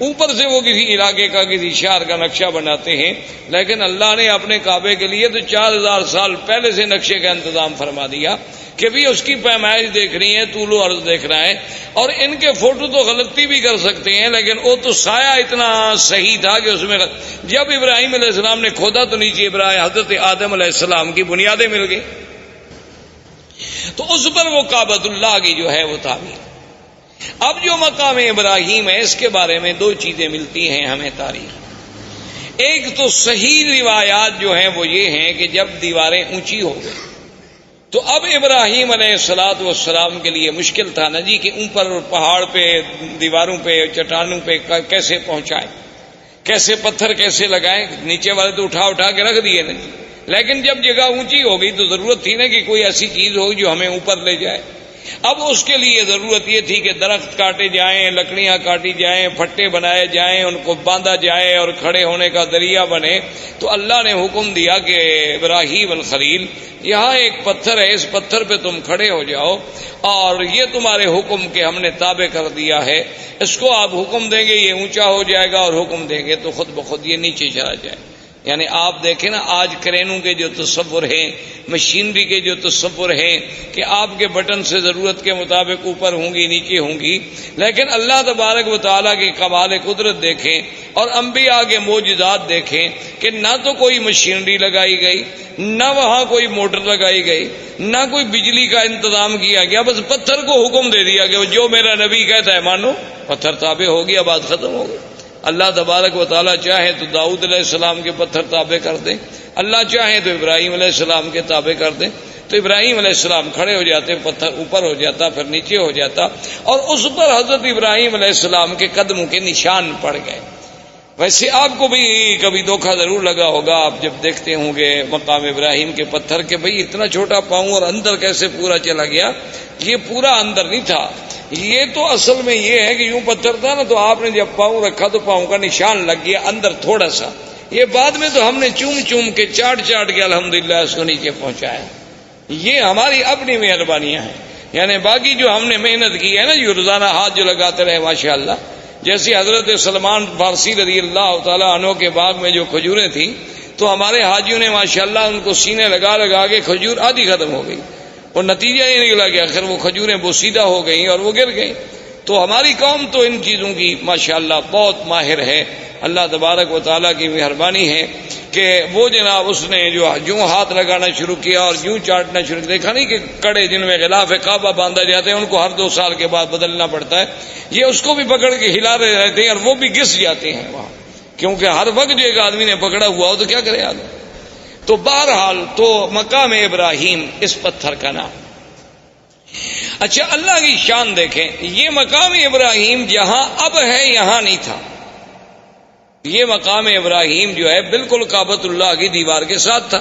اوپر سے وہ کسی علاقے کا کسی شہر کا نقشہ بناتے ہیں، لیکن اللہ نے اپنے کعبے کے لیے تو 4000 سال پہلے سے نقشے کا انتظام فرما دیا کہ بھی اس کی پیمائش دیکھنی ہے، طول و عرض دیکھنا ہے۔ اور ان کے فوٹو تو غلطی بھی کر سکتے ہیں، لیکن وہ تو سایہ اتنا صحیح تھا کہ اس میں جب ابراہیم علیہ السلام نے کھودا تو نیچے حضرت آدم علیہ السلام کی بنیادیں مل گئی، تو اس پر وہ کعبۃ اللہ کی جو ہے وہ تعمیر۔ اب جو مقام ابراہیم ہے اس کے بارے میں دو چیزیں ملتی ہیں ہمیں تاریخ۔ ایک تو صحیح روایات جو ہیں وہ یہ ہیں کہ جب دیواریں اونچی ہو گئی تو اب ابراہیم علیہ السلام کے لیے مشکل تھا نا جی کہ اوپر پہاڑ پہ، دیواروں پہ، چٹانوں پہ کیسے پہنچائیں، کیسے پتھر کیسے لگائیں، نیچے والے تو اٹھا کے رکھ دیے نا جی، لیکن جب جگہ اونچی ہو گئی تو ضرورت تھی نا کہ کوئی ایسی چیز ہو جو ہمیں اوپر لے جائے۔ اب اس کے لیے ضرورت یہ تھی کہ درخت کاٹے جائیں، لکڑیاں کاٹی جائیں، پھٹے بنائے جائیں، ان کو باندھا جائے اور کھڑے ہونے کا ذریعہ بنے۔ تو اللہ نے حکم دیا کہ ابراہیم الخلیل یہاں ایک پتھر ہے، اس پتھر پہ تم کھڑے ہو جاؤ، اور یہ تمہارے حکم کے ہم نے تابع کر دیا ہے، اس کو آپ حکم دیں گے یہ اونچا ہو جائے گا، اور حکم دیں گے تو خود بخود یہ نیچے چلا جائے۔ یعنی آپ دیکھیں نا آج کرینوں کے جو تصور ہیں، مشینری کے جو تصور ہیں کہ آپ کے بٹن سے ضرورت کے مطابق اوپر ہوں گی نیچے ہوں گی، لیکن اللہ تبارک و تعالیٰ کے کمال قدرت دیکھیں اور انبیاء کے معجزات دیکھیں کہ نہ تو کوئی مشینری لگائی گئی، نہ وہاں کوئی موٹر لگائی گئی، نہ کوئی بجلی کا انتظام کیا گیا، بس پتھر کو حکم دے دیا کہ جو میرا نبی کہتا ہے مانو، پتھر تابع ہو گیا، بات ختم ہو گئی۔ اللہ تبارک و تعالیٰ چاہے تو داؤد علیہ السلام کے پتھر تابع کر دیں، اللہ چاہے تو ابراہیم علیہ السلام کے تابع کر دیں، تو ابراہیم علیہ السلام کھڑے ہو جاتے، پتھر اوپر ہو جاتا، پھر نیچے ہو جاتا، اور اس پر حضرت ابراہیم علیہ السلام کے قدموں کے نشان پڑ گئے۔ ویسے آپ کو بھی کبھی دھوکہ ضرور لگا ہوگا، آپ جب دیکھتے ہوں گے مقام ابراہیم کے پتھر کے بھئی اتنا چھوٹا پاؤں اور اندر کیسے پورا چلا گیا۔ یہ پورا اندر نہیں تھا، یہ تو اصل میں یہ ہے کہ یوں پتھر تھا نا، تو آپ نے جب پاؤں رکھا تو پاؤں کا نشان لگ گیا اندر تھوڑا سا، یہ بعد میں تو ہم نے چوم کے چاٹ کے الحمدللہ اس کو نیچے پہنچایا۔ یہ ہماری اپنی مہربانیاں ہیں، یعنی باقی جو ہم نے محنت کی ہے نا، جو روزانہ ہاتھ جو لگاتے رہے ماشاءاللہ، جیسے حضرت سلمان فارسی رضی اللہ تعالیٰ عنہ کے باغ میں جو کھجوریں تھیں تو ہمارے حاجیوں نے ماشاءاللہ ان کو سینے لگا کے کھجور آدھی ختم ہو گئی، اور نتیجہ یہ نکلا کہ آخر وہ کھجوریں بوسیدہ ہو گئیں اور وہ گر گئیں۔ تو ہماری قوم تو ان چیزوں کی ماشاءاللہ بہت ماہر ہے، اللہ تبارک و تعالیٰ کی مہربانی ہے کہ وہ جناب اس نے جو ہاتھ لگانا شروع کیا اور یوں چاٹنا شروع کیا، دیکھا نہیں کہ کڑے جن میں غلاف کعبہ باندھا جاتے ہیں ان کو ہر 2 سال کے بعد بدلنا پڑتا ہے، یہ اس کو بھی پکڑ کے ہلا رہے رہتے ہیں اور وہ بھی گس جاتے ہیں وہاں، کیونکہ ہر وقت جو ایک آدمی نے پکڑا ہوا ہو تو کیا کرے آدمی۔ تو بہرحال تو مقام ابراہیم اس پتھر کا نام۔ اچھا اللہ کی شان دیکھیں، یہ مقام ابراہیم جہاں اب ہے یہاں نہیں تھا، یہ مقام ابراہیم جو ہے بالکل کعبۃ اللہ کی دیوار کے ساتھ تھا،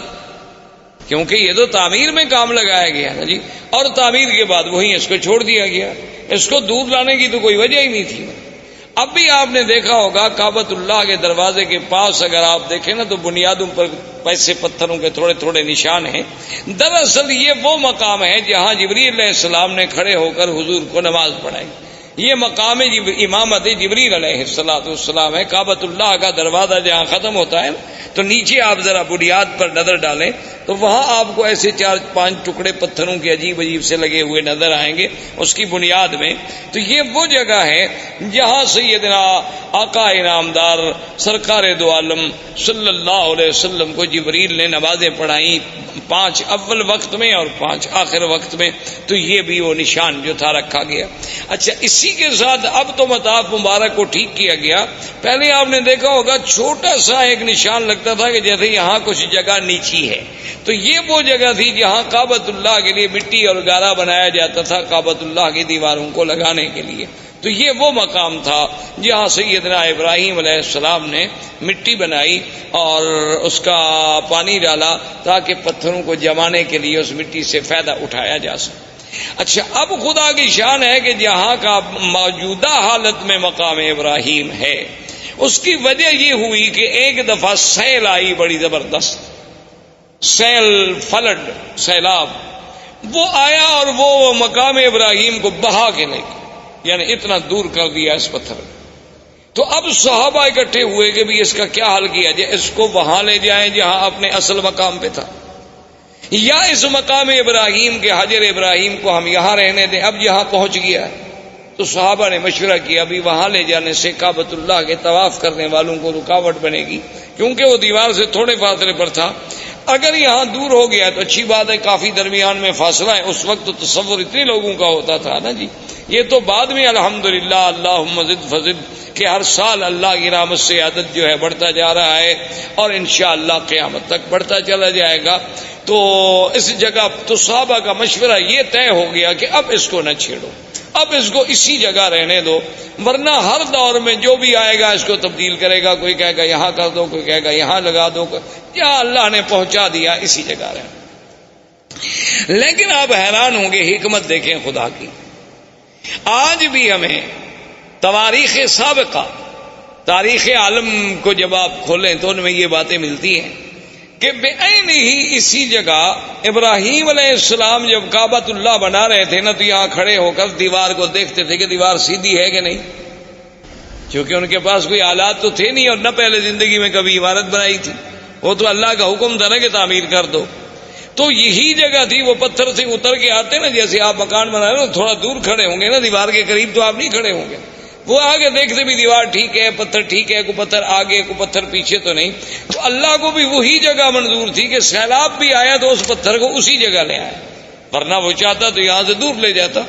کیونکہ یہ تو تعمیر میں کام لگایا گیا نا جی، اور تعمیر کے بعد وہیں اس کو چھوڑ دیا گیا، اس کو دور لانے کی تو کوئی وجہ ہی نہیں تھی۔ اب بھی آپ نے دیکھا ہوگا کعبۃ اللہ کے دروازے کے پاس اگر آپ دیکھیں نا تو بنیادوں پر ایسے پتھروں کے تھوڑے تھوڑے نشان ہیں۔ دراصل یہ وہ مقام ہے جہاں جبریل علیہ السلام نے کھڑے ہو کر حضور کو نماز پڑھائی، یہ مقام امامت جبریل علیہ السلام ہے۔ کعبۃ اللہ کا دروازہ جہاں ختم ہوتا ہے تو نیچے آپ ذرا بنیاد پر نظر ڈالیں تو وہاں آپ کو ایسے 4-5 ٹکڑے پتھروں کے عجیب عجیب سے لگے ہوئے نظر آئیں گے اس کی بنیاد میں. تو یہ وہ جگہ ہے جہاں سیدنا آقا انعامدار سرکار دو عالم صلی اللہ علیہ وسلم کو جبریل نے نمازیں پڑھائیں، 5 اول وقت میں اور 5 آخر وقت میں. تو یہ بھی وہ نشان جو تھا رکھا گیا. اچھا، اسی کے ساتھ اب تو مطاف مبارک کو ٹھیک کیا گیا. پہلے آپ نے دیکھا ہوگا چھوٹا سا ایک نشان لگتا تھا کہ جیسے یہاں کچھ جگہ نیچی ہے. تو یہ وہ جگہ تھی جہاں کعبۃ اللہ کے لیے مٹی اور گارا بنایا جاتا تھا کعبۃ اللہ کی دیواروں کو لگانے کے لیے. تو یہ وہ مقام تھا جہاں سیدنا ابراہیم علیہ السلام نے مٹی بنائی اور اس کا پانی ڈالا تاکہ پتھروں کو جمانے کے لیے اس مٹی سے فائدہ اٹھایا جا سکے. اچھا، اب خدا کی شان ہے کہ جہاں کا موجودہ حالت میں مقام ابراہیم ہے، اس کی وجہ یہ ہوئی کہ ایک دفعہ سیل آئی بڑی زبردست، سیل، فلڈ، سیلاب، وہ آیا اور وہ مقام ابراہیم کو بہا کے لے گیا، یعنی اتنا دور کر دیا اس پتھر. تو اب صحابہ اکٹھے ہوئے کہ بھی اس کا کیا حل کیا جائے، اس کو وہاں لے جائیں جہاں اپنے اصل مقام پہ تھا، یا اس مقام ابراہیم کے حجر ابراہیم کو ہم یہاں رہنے دیں، اب یہاں پہنچ گیا ہے. تو صحابہ نے مشورہ کیا ابھی وہاں لے جانے سے کعبۃ اللہ کے طواف کرنے والوں کو رکاوٹ بنے گی، کیونکہ وہ دیوار سے تھوڑے فاصلے پر تھا. اگر یہاں دور ہو گیا تو اچھی بات ہے، کافی درمیان میں فاصلہ ہے. اس وقت تو تصور اتنے لوگوں کا ہوتا تھا نا جی. یہ تو بعد میں الحمدللہ اللہم زد فزد کہ ہر سال اللہ کی رحمت سے عدد جو ہے بڑھتا جا رہا ہے اور انشاءاللہ قیامت تک بڑھتا چلا جائے گا. تو اس جگہ تو صحابہ کا مشورہ یہ طے ہو گیا کہ اب اس کو نہ چھیڑو، اب اس کو اسی جگہ رہنے دو، ورنہ ہر دور میں جو بھی آئے گا اس کو تبدیل کرے گا. کوئی کہے گا یہاں کر دو، کوئی کہے گا یہاں لگا دو، یا اللہ نے پہنچا دیا اسی جگہ رہنا. لیکن آپ حیران ہوں گے، حکمت دیکھیں خدا کی. آج بھی ہمیں تواریخ سابقہ، تاریخ عالم کو جب آپ کھولیں تو ان میں یہ باتیں ملتی ہیں کہ بے عین ہی اسی جگہ ابراہیم علیہ السلام جب کعبۃ اللہ بنا رہے تھے نا، تو یہاں کھڑے ہو کر دیوار کو دیکھتے تھے کہ دیوار سیدھی ہے کہ نہیں، کیونکہ ان کے پاس کوئی آلات تو تھے نہیں اور نہ پہلے زندگی میں کبھی عمارت بنائی تھی. وہ تو اللہ کا حکم تھا نا کہ تعمیر کر دو. تو یہی جگہ تھی، وہ پتھر سے اتر کے آتے نا، جیسے آپ مکان بنا رہے ہو تھوڑا دور کھڑے ہوں گے نا دیوار کے قریب، تو آپ نہیں کھڑے ہوں گے. وہ آگے دیکھتے بھی دیوار ٹھیک ہے، پتھر ٹھیک ہے، کوئی پتھر آگے کوئی پتھر پیچھے تو نہیں. تو اللہ کو بھی وہی جگہ منظور تھی کہ سیلاب بھی آیا تو اس پتھر کو اسی جگہ لے آیا، ورنہ وہ چاہتا تو یہاں سے دور لے جاتا.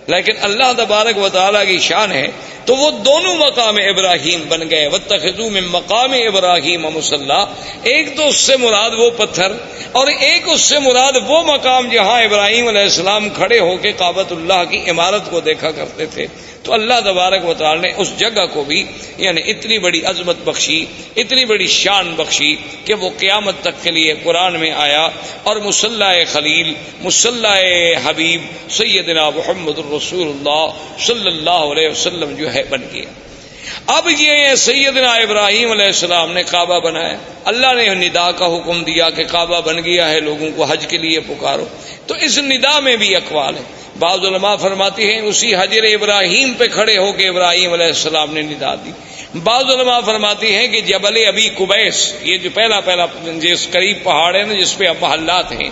لیکن اللہ تبارک و تعالیٰ کی شان ہے تو وہ دونوں مقام ابراہیم بن گئے. واتخذوا من مقام ابراہیم مصلی، ایک تو اس سے مراد وہ پتھر اور ایک اس سے مراد وہ مقام جہاں ابراہیم علیہ السلام کھڑے ہو کے کعبۃ اللہ کی عمارت کو دیکھا کرتے تھے. تو اللہ تبارک و تعالی نے اس جگہ کو بھی یعنی اتنی بڑی عظمت بخشی، اتنی بڑی شان بخشی کہ وہ قیامت تک کے لیے قرآن میں آیا اور مصلی خلیل، مصلی حبیب سیدنا محمد الرسول اللہ صلی اللہ علیہ وسلم جو ہے بن گیا. اب یہ سیدنا ابراہیم علیہ السلام نے کعبہ بنایا، اللہ نے ندا کا حکم دیا کہ کعبہ بن گیا ہے، لوگوں کو حج کے لیے پکارو. تو اس ندا میں بھی اقوال ہے. بعض علماء فرماتے ہیں اسی حجر ابراہیم پہ کھڑے ہو کے ابراہیم علیہ السلام نے ندا دی. بعض علماء فرماتے ہیں کہ جبل ابی قبیس، یہ جو پہلا جس قریب پہاڑ ہے نا جس پہ اب محلات ہیں،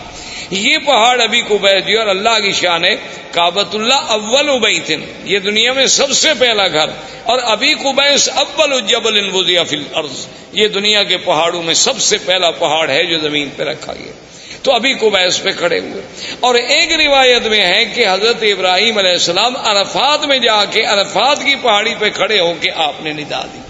یہ پہاڑ ابی قبیس جو، اور اللہ کی شان ہے کعبۃ اللہ اول بیت، یہ دنیا میں سب سے پہلا گھر، اور ابی قبیس اول جبل وضع فی الارض، یہ دنیا کے پہاڑوں میں سب سے پہلا پہاڑ ہے جو زمین پہ رکھا گیا. تو ابھی قبیس پہ کھڑے ہوئے. اور ایک روایت میں ہے کہ حضرت ابراہیم علیہ السلام عرفات میں جا کے عرفات کی پہاڑی پہ کھڑے ہو کے آپ نے ندا دی.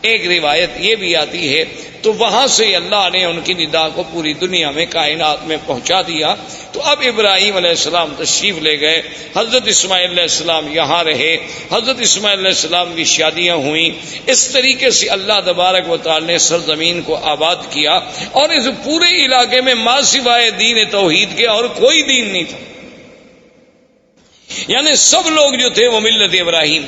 ایک روایت یہ بھی آتی ہے. تو وہاں سے اللہ نے ان کی ندا کو پوری دنیا میں کائنات میں پہنچا دیا. تو اب ابراہیم علیہ السلام تشریف لے گئے، حضرت اسماعیل علیہ السلام یہاں رہے، حضرت اسماعیل علیہ السلام کی شادیاں ہوئیں. اس طریقے سے اللہ تبارک و تعالی نے سرزمین کو آباد کیا، اور اس پورے علاقے میں ماں سوائے دین توحید کے اور کوئی دین نہیں تھا. یعنی سب لوگ جو تھے وہ ملت ابراہیم،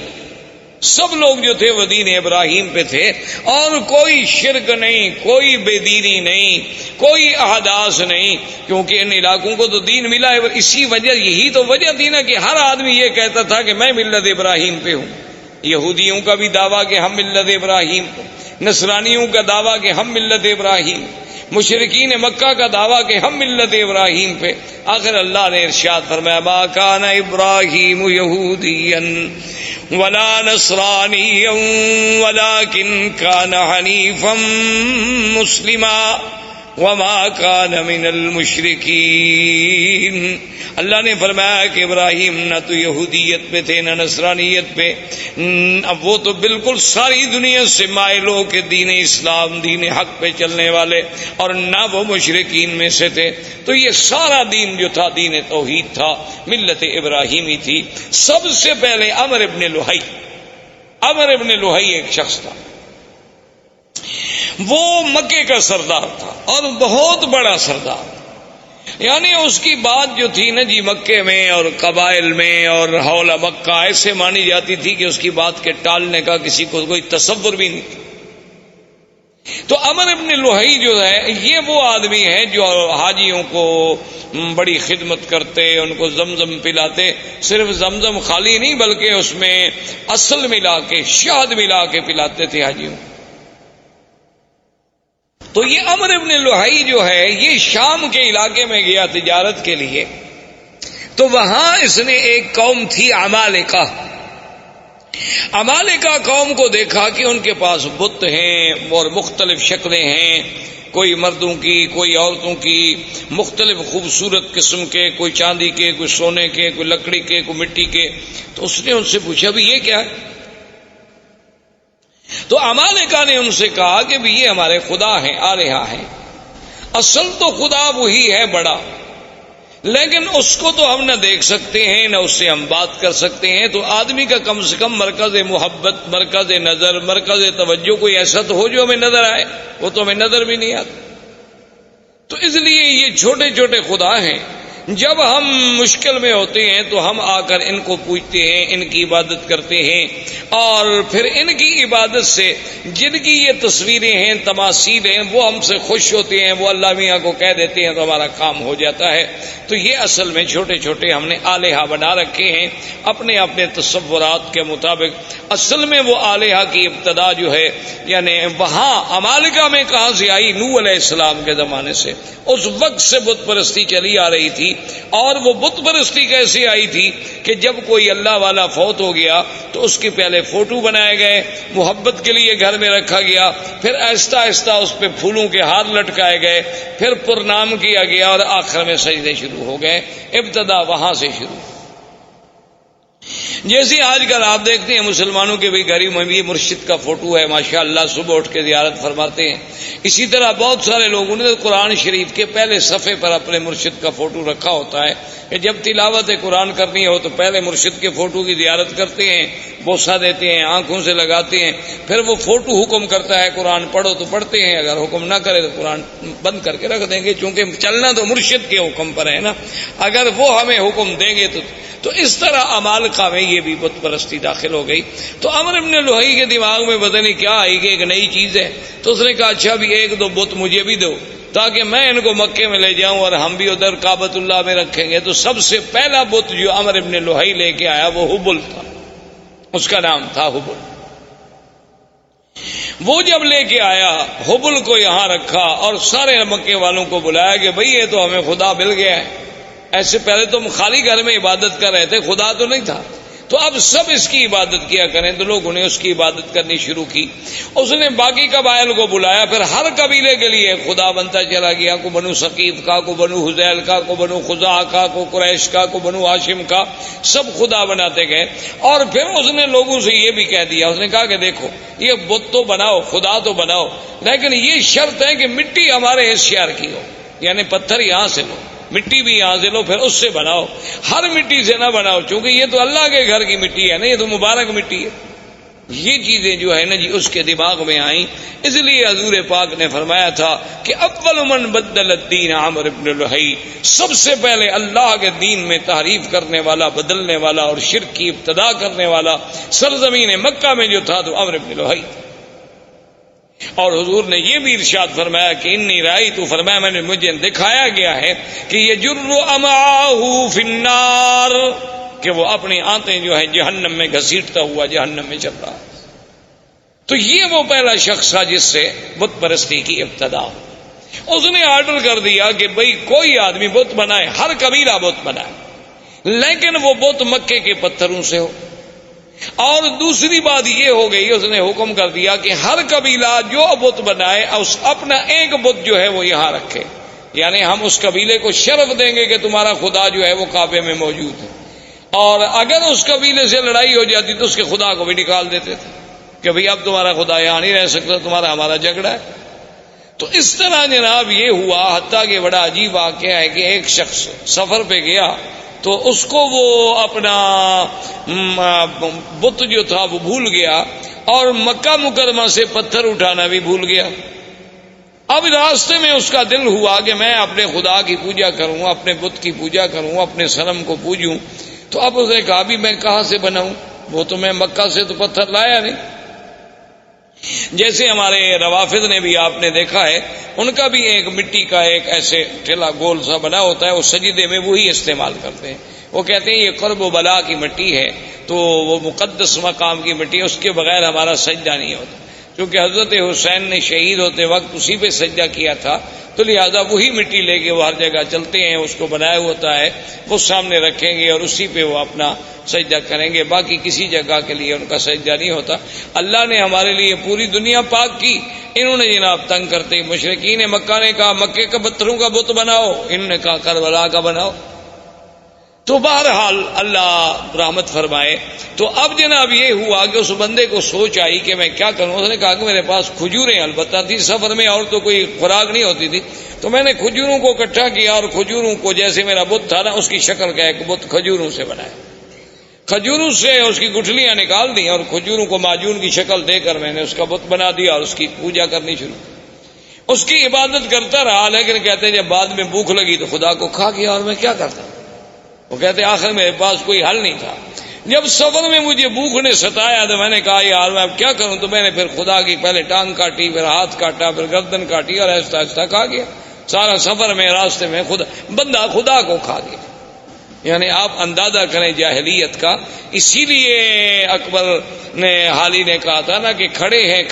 سب لوگ جو تھے وہ دین ابراہیم پہ تھے، اور کوئی شرک نہیں، کوئی بے دینی نہیں، کوئی احداث نہیں، کیونکہ ان علاقوں کو تو دین ملا ہے. اسی وجہ، یہی تو وجہ تھی نا کہ ہر آدمی یہ کہتا تھا کہ میں ملت ابراہیم پہ ہوں. یہودیوں کا بھی دعویٰ کہ ہم ملت ابراہیم، نصرانیوں کا دعویٰ کہ ہم ملت ابراہیم، مشرکین مکہ کا دعویٰ کہ ہم ملت ابراہیم پہ. آخر اللہ نے ارشاد فرمایا ما کان ابراہیم یہودیا ولا نصرانیا ولکن کان حنیفا مسلما وما کان من المشرکین. اللہ نے فرمایا کہ ابراہیم نہ تو یہودیت پہ تھے نہ نصرانیت پہ، اب وہ تو بالکل ساری دنیا سے مائل ہو کے دین اسلام دین حق پہ چلنے والے، اور نہ وہ مشرکین میں سے تھے. تو یہ سارا دین جو تھا دین توحید تھا، ملت ابراہیمی تھی. سب سے پہلے عمرو ابن لوہی ایک شخص تھا، وہ مکے کا سردار تھا اور بہت بڑا سردار. یعنی اس کی بات جو تھی نا جی مکے میں اور قبائل میں اور حول مکہ ایسے مانی جاتی تھی کہ اس کی بات کے ٹالنے کا کسی کو کوئی تصور بھی نہیں تھا. تو عمرو ابن لوہی جو ہے یہ وہ آدمی ہے جو حاجیوں کو بڑی خدمت کرتے، ان کو زمزم پلاتے. صرف زمزم خالی نہیں بلکہ اس میں اصل ملا کے شہد ملا کے پلاتے تھے حاجیوں. تو یہ عمرو ابن لوہی جو ہے یہ شام کے علاقے میں گیا تجارت کے لیے. تو وہاں اس نے ایک قوم تھی عمالقہ قوم کو دیکھا کہ ان کے پاس بت ہیں اور مختلف شکلیں ہیں، کوئی مردوں کی کوئی عورتوں کی، مختلف خوبصورت قسم کے، کوئی چاندی کے، کوئی سونے کے، کوئی لکڑی کے، کوئی مٹی کے. تو اس نے ان سے پوچھا بھی یہ کیا ہے؟ تو عمالقہ نے ان سے کہا کہ بھی یہ ہمارے خدا ہیں، آلہہ ہیں. اصل تو خدا وہی ہے بڑا، لیکن اس کو تو ہم نہ دیکھ سکتے ہیں نہ اس سے ہم بات کر سکتے ہیں. تو آدمی کا کم سے کم مرکز محبت، مرکز نظر، مرکز توجہ کوئی ایسا تو ہو جو ہمیں نظر آئے. وہ تو ہمیں نظر بھی نہیں آتا. تو اس لیے یہ چھوٹے چھوٹے خدا ہیں. جب ہم مشکل میں ہوتے ہیں تو ہم آ کر ان کو پوجتے ہیں، ان کی عبادت کرتے ہیں، اور پھر ان کی عبادت سے جن کی یہ تصویریں ہیں، تماثیل ہیں، وہ ہم سے خوش ہوتے ہیں، وہ اللہ میاں کو کہہ دیتے ہیں تو ہمارا کام ہو جاتا ہے. تو یہ اصل میں چھوٹے چھوٹے ہم نے آلہہ بنا رکھے ہیں اپنے اپنے تصورات کے مطابق. اصل میں وہ آلہہ کی ابتدا جو ہے یعنی وہاں عمالقہ میں کہاں سے آئی؟ نوح علیہ السلام کے زمانے سے. اس وقت سے بت پرستی چلی آ رہی تھی. اور وہ بت پرستی کیسے آئی تھی کہ جب کوئی اللہ والا فوت ہو گیا تو اس کے پہلے فوٹو بنائے گئے، محبت کے لیے گھر میں رکھا گیا، پھر آہستہ آہستہ اس پہ پھولوں کے ہار لٹکائے گئے، پھر پرنام کیا گیا اور آخر میں سجدے شروع ہو گئے. ابتدا وہاں سے شروع. جیسے آج کل آپ دیکھتے ہیں مسلمانوں کے بھی گھر میں بھی مرشد کا فوٹو ہے، ماشاءاللہ صبح اٹھ کے زیارت فرماتے ہیں. اسی طرح بہت سارے لوگوں نے قرآن شریف کے پہلے صفحے پر اپنے مرشد کا فوٹو رکھا ہوتا ہے کہ جب تلاوت قرآن کرنی ہو تو پہلے مرشد کے فوٹو کی زیارت کرتے ہیں، بوسہ دیتے ہیں، آنکھوں سے لگاتے ہیں، پھر وہ فوٹو حکم کرتا ہے قرآن پڑھو تو پڑھتے ہیں، اگر حکم نہ کرے تو قرآن بند کر کے رکھ دیں گے، چونکہ چلنا تو مرشد کے حکم پر ہے نا، اگر وہ ہمیں حکم دیں گے تو اس طرح عمالقہ میں یہ بھی بت پرستی داخل ہو گئی. تو عمرو ابن لوہی کے دماغ میں پتہ نہیں کیا آئی کہ ایک نئی چیز ہے. تو اس نے کہا اچھا بھی ایک دو بت مجھے بھی دو تاکہ میں ان کو مکے میں لے جاؤں اور ہم بھی ادھر کعبۃ اللہ میں رکھیں گے. تو سب سے پہلا بت جو عمرو ابن لوہی لے کے آیا وہ حبل تھا، اس کا نام تھا حبل. وہ جب لے کے آیا حبل کو یہاں رکھا اور سارے مکے والوں کو بلایا کہ بھئی یہ تو ہمیں خدا مل گیا ہے. ایسے پہلے تو ہم خالی گھر میں عبادت کر رہے تھے، خدا تو نہیں تھا، تو اب سب اس کی عبادت کیا کریں. تو لوگوں نے اس کی عبادت کرنی شروع کی. اس نے باقی قبائل کو بلایا، پھر ہر قبیلے کے لیے خدا بنتا چلا گیا. کو بنو ثقیف کا، کو بنو حذیل کا، کو بنو خزاعہ کا، کو قریش کا، کو بنو ہاشم کا، سب خدا بناتے گئے. اور پھر اس نے لوگوں سے یہ بھی کہہ دیا، اس نے کہا کہ دیکھو یہ بت تو بناؤ، خدا تو بناؤ، لیکن یہ شرط ہے کہ مٹی ہمارے اس شہر کی ہو، یعنی پتھر یہاں سے لو، مٹی بھی یہاں سے لو، پھر اس سے بناؤ، ہر مٹی سے نہ بناؤ، چونکہ یہ تو اللہ کے گھر کی مٹی ہے نا، یہ تو مبارک مٹی ہے. یہ چیزیں جو ہے نا جی اس کے دماغ میں آئیں. اس لیے حضور پاک نے فرمایا تھا کہ اول من بدل الدین عمرو ابن لوہی، سب سے پہلے اللہ کے دین میں تحریف کرنے والا، بدلنے والا اور شرک کی ابتدا کرنے والا سرزمین مکہ میں جو تھا تو عمرو ابن لوہی. اور حضور نے یہ بھی ارشاد فرمایا کہ انی رأیت، فرمایا میں نے مجھے دکھایا گیا ہے کہ یجر امعاہ فی النار، کہ وہ اپنی آنتیں جو ہے جہنم میں گھسیٹتا ہوا جہنم میں چل رہا. تو یہ وہ پہلا شخص تھا جس سے بت پرستی کی ابتدا. اس نے آرڈر کر دیا کہ بھئی کوئی آدمی بت بنائے، ہر قبیلہ بت بنائے، لیکن وہ بت مکے کے پتھروں سے ہو۔ اور دوسری بات یہ ہو گئی، اس نے حکم کر دیا کہ ہر قبیلہ جو بت بنائے اپنا ایک بت جو ہے وہ یہاں رکھے، یعنی ہم اس قبیلے کو شرف دیں گے کہ تمہارا خدا جو ہے وہ کعبے میں موجود ہے، اور اگر اس قبیلے سے لڑائی ہو جاتی تو اس کے خدا کو بھی نکال دیتے تھے کہ بھئی اب تمہارا خدا یہاں نہیں رہ سکتا، تمہارا ہمارا جھگڑا ہے۔ تو اس طرح جناب یہ ہوا، حتیٰ کہ بڑا عجیب واقعہ ہے کہ ایک شخص سفر پہ گیا تو اس کو وہ اپنا بت جو تھا وہ بھول گیا، اور مکہ مکرمہ سے پتھر اٹھانا بھی بھول گیا۔ اب راستے میں اس کا دل ہوا کہ میں اپنے خدا کی پوجا کروں، اپنے بت کی پوجا کروں، اپنے صنم کو پوجوں۔ تو اب اس نے کہا بھی میں کہاں سے بناؤں، وہ تو میں مکہ سے تو پتھر لایا نہیں۔ جیسے ہمارے روافض نے بھی آپ نے دیکھا ہے، ان کا بھی ایک مٹی کا ایک ایسے ٹھیلا گول سا بنا ہوتا ہے، وہ سجدے میں وہی استعمال کرتے ہیں۔ وہ کہتے ہیں یہ قرب و بلا کی مٹی ہے، تو وہ مقدس مقام کی مٹی ہے، اس کے بغیر ہمارا سجدہ نہیں ہوتا۔ کیونکہ حضرت حسین نے شہید ہوتے وقت اسی پہ سجدہ کیا تھا، تو لہذا وہی مٹی لے کے وہ ہر جگہ چلتے ہیں، اس کو بنایا ہوتا ہے، وہ سامنے رکھیں گے اور اسی پہ وہ اپنا سجدہ کریں گے، باقی کسی جگہ کے لیے ان کا سجدہ نہیں ہوتا۔ اللہ نے ہمارے لیے پوری دنیا پاک کی، انہوں نے جناب تنگ کرتے مشرکین مکہ نے کہا مکے کا پتھروں کا بت بناؤ، انہوں نے کہا کربلا کا بناؤ۔ تو بہرحال اللہ رحمت فرمائے۔ تو اب جناب یہ ہوا کہ اس بندے کو سوچ آئی کہ میں کیا کروں۔ اس نے کہا کہ میرے پاس کھجوریں البتہ تھی سفر میں، اور تو کوئی خوراک نہیں ہوتی تھی، تو میں نے کھجوروں کو اکٹھا کیا اور کھجوروں کو جیسے میرا بت تھا نا اس کی شکل کا ایک بت کھجوروں سے بنایا، کھجوروں سے اس کی گٹھلیاں نکال دی اور کھجوروں کو معجون کی شکل دے کر میں نے اس کا بت بنا دیا اور اس کی پوجا کرنی شروع کی۔ اس کی عبادت کرتا رہا، لیکن کہتے ہیں جب بعد میں بھوک لگی تو خدا کو کھا گیا، اور میں کیا کرتا۔ وہ کہتے آخر میرے پاس کوئی حل نہیں تھا۔ جب سفر میں مجھے بھوک نے ستایا تو میں نے کہا یار میں اب کیا کروں، تو میں نے پھر خدا کی پہلے ٹانگ کاٹی، پھر ہاتھ کاٹا، پھر گردن کاٹی، اور آہستہ آہستہ کھا گیا۔ سارا سفر میں راستے میں بندہ خدا کو کھا گیا۔ یعنی آپ اندازہ کریں جاہلیت کا۔ اسی لیے اکبر نے حالی نے کہا تھا نا کہ کھڑے ہیں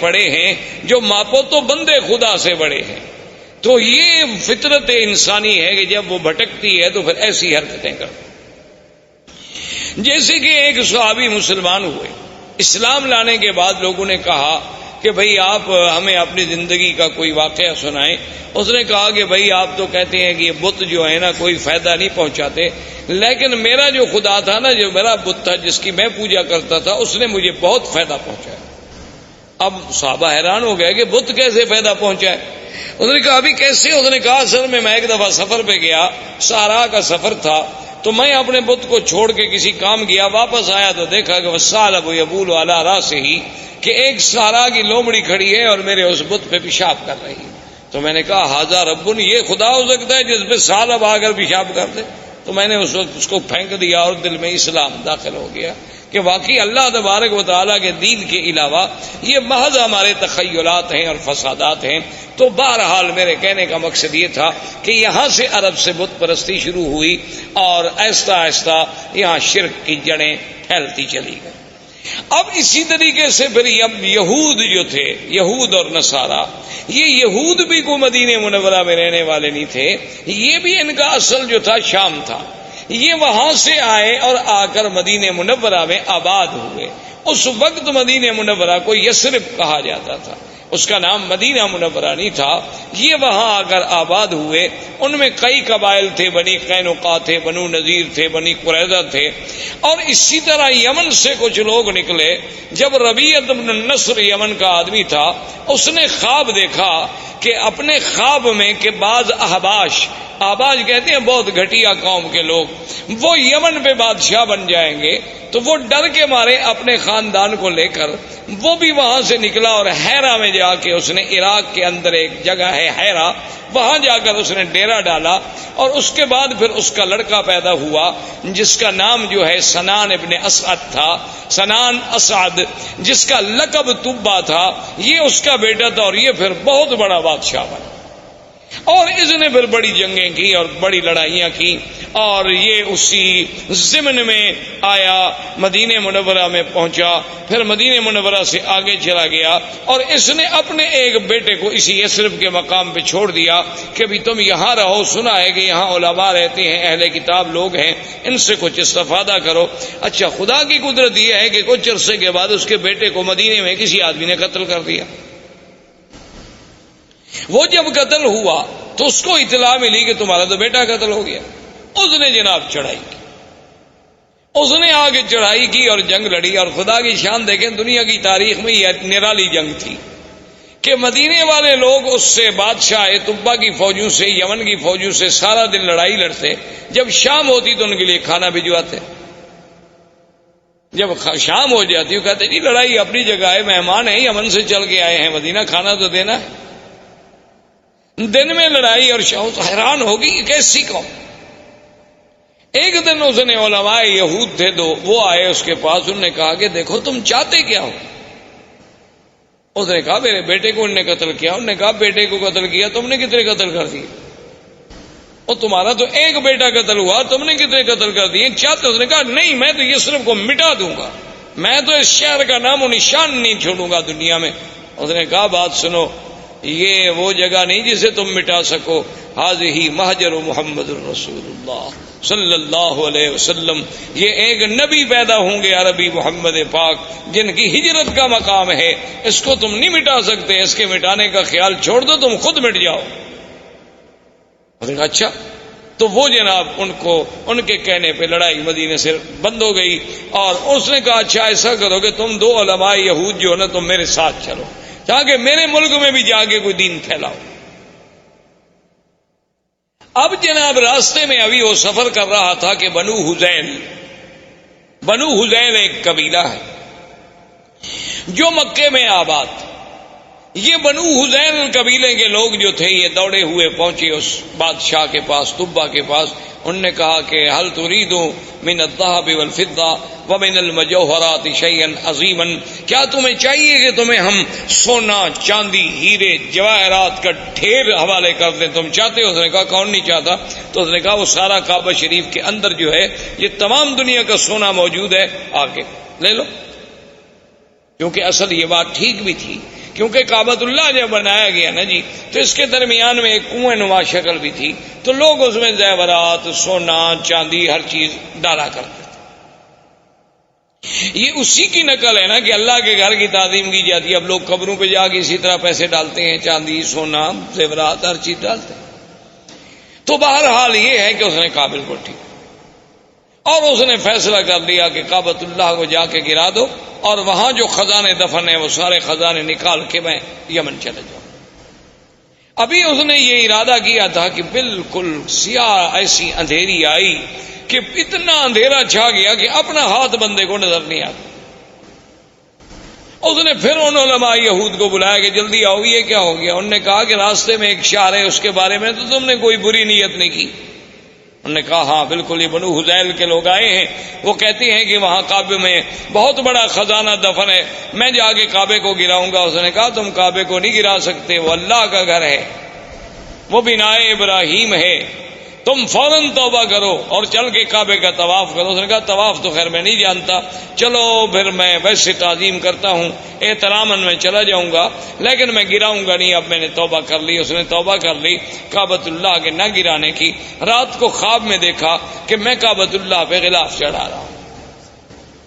پڑے ہیں جو ماپو تو بندے خدا سے بڑے ہیں۔ تو یہ فطرت انسانی ہے کہ جب وہ بھٹکتی ہے تو پھر ایسی حرکتیں کرتی۔ جیسے کہ ایک صحابی مسلمان ہوئے، اسلام لانے کے بعد لوگوں نے کہا کہ بھئی آپ ہمیں اپنی زندگی کا کوئی واقعہ سنائیں۔ اس نے کہا کہ بھئی آپ تو کہتے ہیں کہ یہ بت جو ہے نا کوئی فائدہ نہیں پہنچاتے، لیکن میرا جو خدا تھا نا، جو میرا بت تھا جس کی میں پوجا کرتا تھا، اس نے مجھے بہت فائدہ پہنچایا۔ اب صحابہ حیران ہو گئے کہ بت کیسے فائدہ پہنچائے۔ اس نے کہا ابھی کیسے؟ اس نے کہا اصل میں ایک دفعہ سفر پہ گیا، صحرا کا سفر تھا، تو میں اپنے بت کو چھوڑ کے کسی کام گیا، واپس آیا تو دیکھا کہ وَالثَّعْلَبُ يَبُولُ عَلَىٰ رَأْسِهِ، کہ ایک صحرا کی لومڑی کھڑی ہے اور میرے اس بت پہ پیشاب کر رہی ہے۔ تو میں نے کہا ھذا رب، یہ خدا ہو سکتا ہے جس پہ ثعلب آ کر پیشاب کر دے؟ تو میں نے اس وقت اس کو پھینک دیا اور دل میں اسلام داخل ہو گیا کہ واقعی اللہ تبارک و تعالیٰ کے دین کے علاوہ یہ محض ہمارے تخیلات ہیں اور فسادات ہیں۔ تو بہرحال میرے کہنے کا مقصد یہ تھا کہ یہاں سے عرب سے بت پرستی شروع ہوئی اور آہستہ آہستہ یہاں شرک کی جڑیں پھیلتی چلی گئی۔ اب اسی طریقے سے پھر اب یہود جو تھے، یہود اور نصارہ، یہ یہود بھی کو مدینہ منورہ میں رہنے والے نہیں تھے، یہ بھی ان کا اصل جو تھا شام تھا۔ یہ وہاں سے آئے اور آ کر مدینہ منورہ میں آباد ہوئے۔ اس وقت مدینہ منورہ کو یثرب کہا جاتا تھا، اس کا نام مدینہ منورہ نہیں تھا۔ یہ وہاں آ کر آباد ہوئے۔ ان میں کئی قبائل تھے، بنی قینقاع تھے، بنو نذیر تھے، بنی قریظہ تھے، اور اسی طرح یمن سے کچھ لوگ نکلے۔ جب ربیعۃ بن النصر یمن کا آدمی تھا، اس نے خواب دیکھا کہ اپنے خواب میں کہ بعض احباش کہتے ہیں بہت گھٹیا قوم کے لوگ، وہ یمن پہ بادشاہ بن جائیں گے، تو وہ ڈر کے مارے اپنے خاندان کو لے کر وہ بھی وہاں سے نکلا اور حیرہ میں جا کے اس نے، عراق کے اندر ایک جگہ ہے حیرہ، وہاں جا کر اس نے ڈیرا ڈالا، اور اس کے بعد پھر اس کا لڑکا پیدا ہوا جس کا نام جو ہے سنان ابن اسعد تھا، سنان اسعد، جس کا لقب تبا تھا، یہ اس کا بیٹا تھا، اور یہ پھر بہت بڑا بادشاہ بنا۔ اور اس اس نے پھر بڑی جنگیں کی اور بڑی لڑائیاں کی، اور یہ اسی ضمن میں آیا، مدینہ منورہ میں پہنچا، پھر مدینہ منورہ سے آگے چلا گیا، اور اس نے اپنے ایک بیٹے کو اسی یثرب کے مقام پہ چھوڑ دیا کہ بھی تم یہاں رہو، سنا ہے کہ یہاں علماء رہتے ہیں، اہل کتاب لوگ ہیں، ان سے کچھ استفادہ کرو۔ اچھا، خدا کی قدرت یہ ہے کہ کچھ عرصے کے بعد اس کے بیٹے کو مدینے میں کسی آدمی نے قتل کر دیا۔ وہ جب قتل ہوا تو اس کو اطلاع ملی کہ تمہارا تو بیٹا قتل ہو گیا۔ اس نے جناب چڑھائی کی، اس نے آگے چڑھائی کی اور جنگ لڑی، اور خدا کی شان دیکھیں، دنیا کی تاریخ میں یہ نرالی جنگ تھی کہ مدینے والے لوگ اس سے بادشاہ طبا کی فوجوں سے، یمن کی فوجوں سے سارا دن لڑائی لڑتے، جب شام ہوتی تو ان کے لیے کھانا بھجواتے، جب شام ہو جاتی وہ کہتے جی لڑائی اپنی جگہ ہے، مہمان ہیں یمن سے چل کے آئے ہیں مدینہ، کھانا تو دینا ہے۔ دن میں لڑائی اور شام، حیران ہوگی یہ کیسی قوم۔ ایک دن اس نے علماء یہود تھے دو، وہ آئے اس کے پاس، انہوں نے کہا کہ دیکھو تم چاہتے کیا ہو؟ اس نے کہا میرے بیٹے کو انہوں نے قتل کیا۔ انہوں نے کہا بیٹے کو قتل کیا، تم نے کتنے قتل کر دیے؟ اور تمہارا تو ایک بیٹا قتل ہوا، تم نے کتنے قتل کر دیے؟ چاہتے؟ اس نے کہا نہیں، میں تو یثرب کو مٹا دوں گا، میں تو اس شہر کا نام و نشان نہیں چھوڑوں گا دنیا میں۔ اس نے کہا بات سنو، یہ وہ جگہ نہیں جسے تم مٹا سکو، ہذہ مہجر محمد الرسول اللہ صلی اللہ علیہ وسلم، یہ ایک نبی پیدا ہوں گے عربی محمد پاک جن کی ہجرت کا مقام ہے، اس کو تم نہیں مٹا سکتے، اس کے مٹانے کا خیال چھوڑ دو، تم خود مٹ جاؤ۔ اس نے کہا اچھا، تو وہ جناب ان کو ان کے کہنے پہ لڑائی مدینے سے بند ہو گئی، اور اس نے کہا اچھا ایسا کرو کہ تم دو علماء یہود جو ہے نا تم میرے ساتھ چلو، تاکہ میرے ملک میں بھی جا کے کوئی دین پھیلاؤ۔ اب جناب راستے میں ابھی وہ سفر کر رہا تھا کہ بنو حذیل ایک قبیلہ ہے جو مکے میں آباد۔ یہ بنو حذیل قبیلے کے لوگ جو تھے یہ دوڑے ہوئے پہنچے اس بادشاہ کے پاس، طبا کے پاس۔ انہوں نے کہا کہ حل تريد من الذهب والفضة ومن المجوهرات شيئا عظيما، کیا تمہیں چاہیے کہ تمہیں ہم سونا، چاندی، ہیرے، جواہرات کا ڈھیر حوالے کر دیں؟ تم چاہتے ہو؟ اس نے کہا کون نہیں چاہتا۔ تو اس نے کہا وہ سارا کعبہ شریف کے اندر جو ہے یہ تمام دنیا کا سونا موجود ہے، آ کے لے لو۔ کیونکہ اصل یہ بات ٹھیک بھی تھی، کیونکہ کعبۃ اللہ جب بنایا گیا نا جی تو اس کے درمیان میں ایک کنویں نما شکل بھی تھی، تو لوگ اس میں زیورات، سونا، چاندی، ہر چیز ڈالا کرتے تھے۔ یہ اسی کی نقل ہے نا کہ اللہ کے گھر کی تعظیم کی جاتی ہے، اب لوگ قبروں پہ جا کے اسی طرح پیسے ڈالتے ہیں، چاندی، سونا، زیورات، ہر چیز ڈالتے ہیں۔ تو بہرحال یہ ہے کہ اس نے قابل کو ٹھیک، اور اس نے فیصلہ کر لیا کہ کعبۃ اللہ کو جا کے گرا دو، اور وہاں جو خزانے دفن ہیں وہ سارے خزانے نکال کے میں یمن چلے جاؤں۔ ابھی اس نے یہ ارادہ کیا تھا کہ بالکل سیاہ ایسی اندھیری آئی کہ اتنا اندھیرا چھا گیا کہ اپنا ہاتھ بندے کو نظر نہیں آتا۔ اس نے پھر ان علماء یہود کو بلایا کہ جلدی آؤ، یہ کیا ہو گیا؟ انہوں نے کہا کہ راستے میں ایک شہر ہے، اس کے بارے میں تو تم نے کوئی بری نیت نہیں کی۔ انہوں نے کہا ہاں بالکل، یہ بنو حذیل کے لوگ آئے ہیں، وہ کہتے ہیں کہ وہاں کعبے میں بہت بڑا خزانہ دفن ہے، میں جا کے کعبے کو گراؤں گا۔ اس نے کہا تم کعبے کو نہیں گرا سکتے، وہ اللہ کا گھر ہے، وہ بنائے ابراہیم ہے، تم فوراً توبہ کرو اور چل کے کعبے کا طواف کرو۔ اس نے کہا طواف تو خیر میں نہیں جانتا، چلو پھر میں ویسے تعظیم کرتا ہوں، احتراماً میں چلا جاؤں گا، لیکن میں گراؤں گا نہیں، اب میں نے توبہ کر لی۔ اس نے توبہ کر لی کعبۃ اللہ کے نہ گرانے کی۔ رات کو خواب میں دیکھا کہ میں کعبۃ اللہ پہ غلاف چڑھا رہا ہوں۔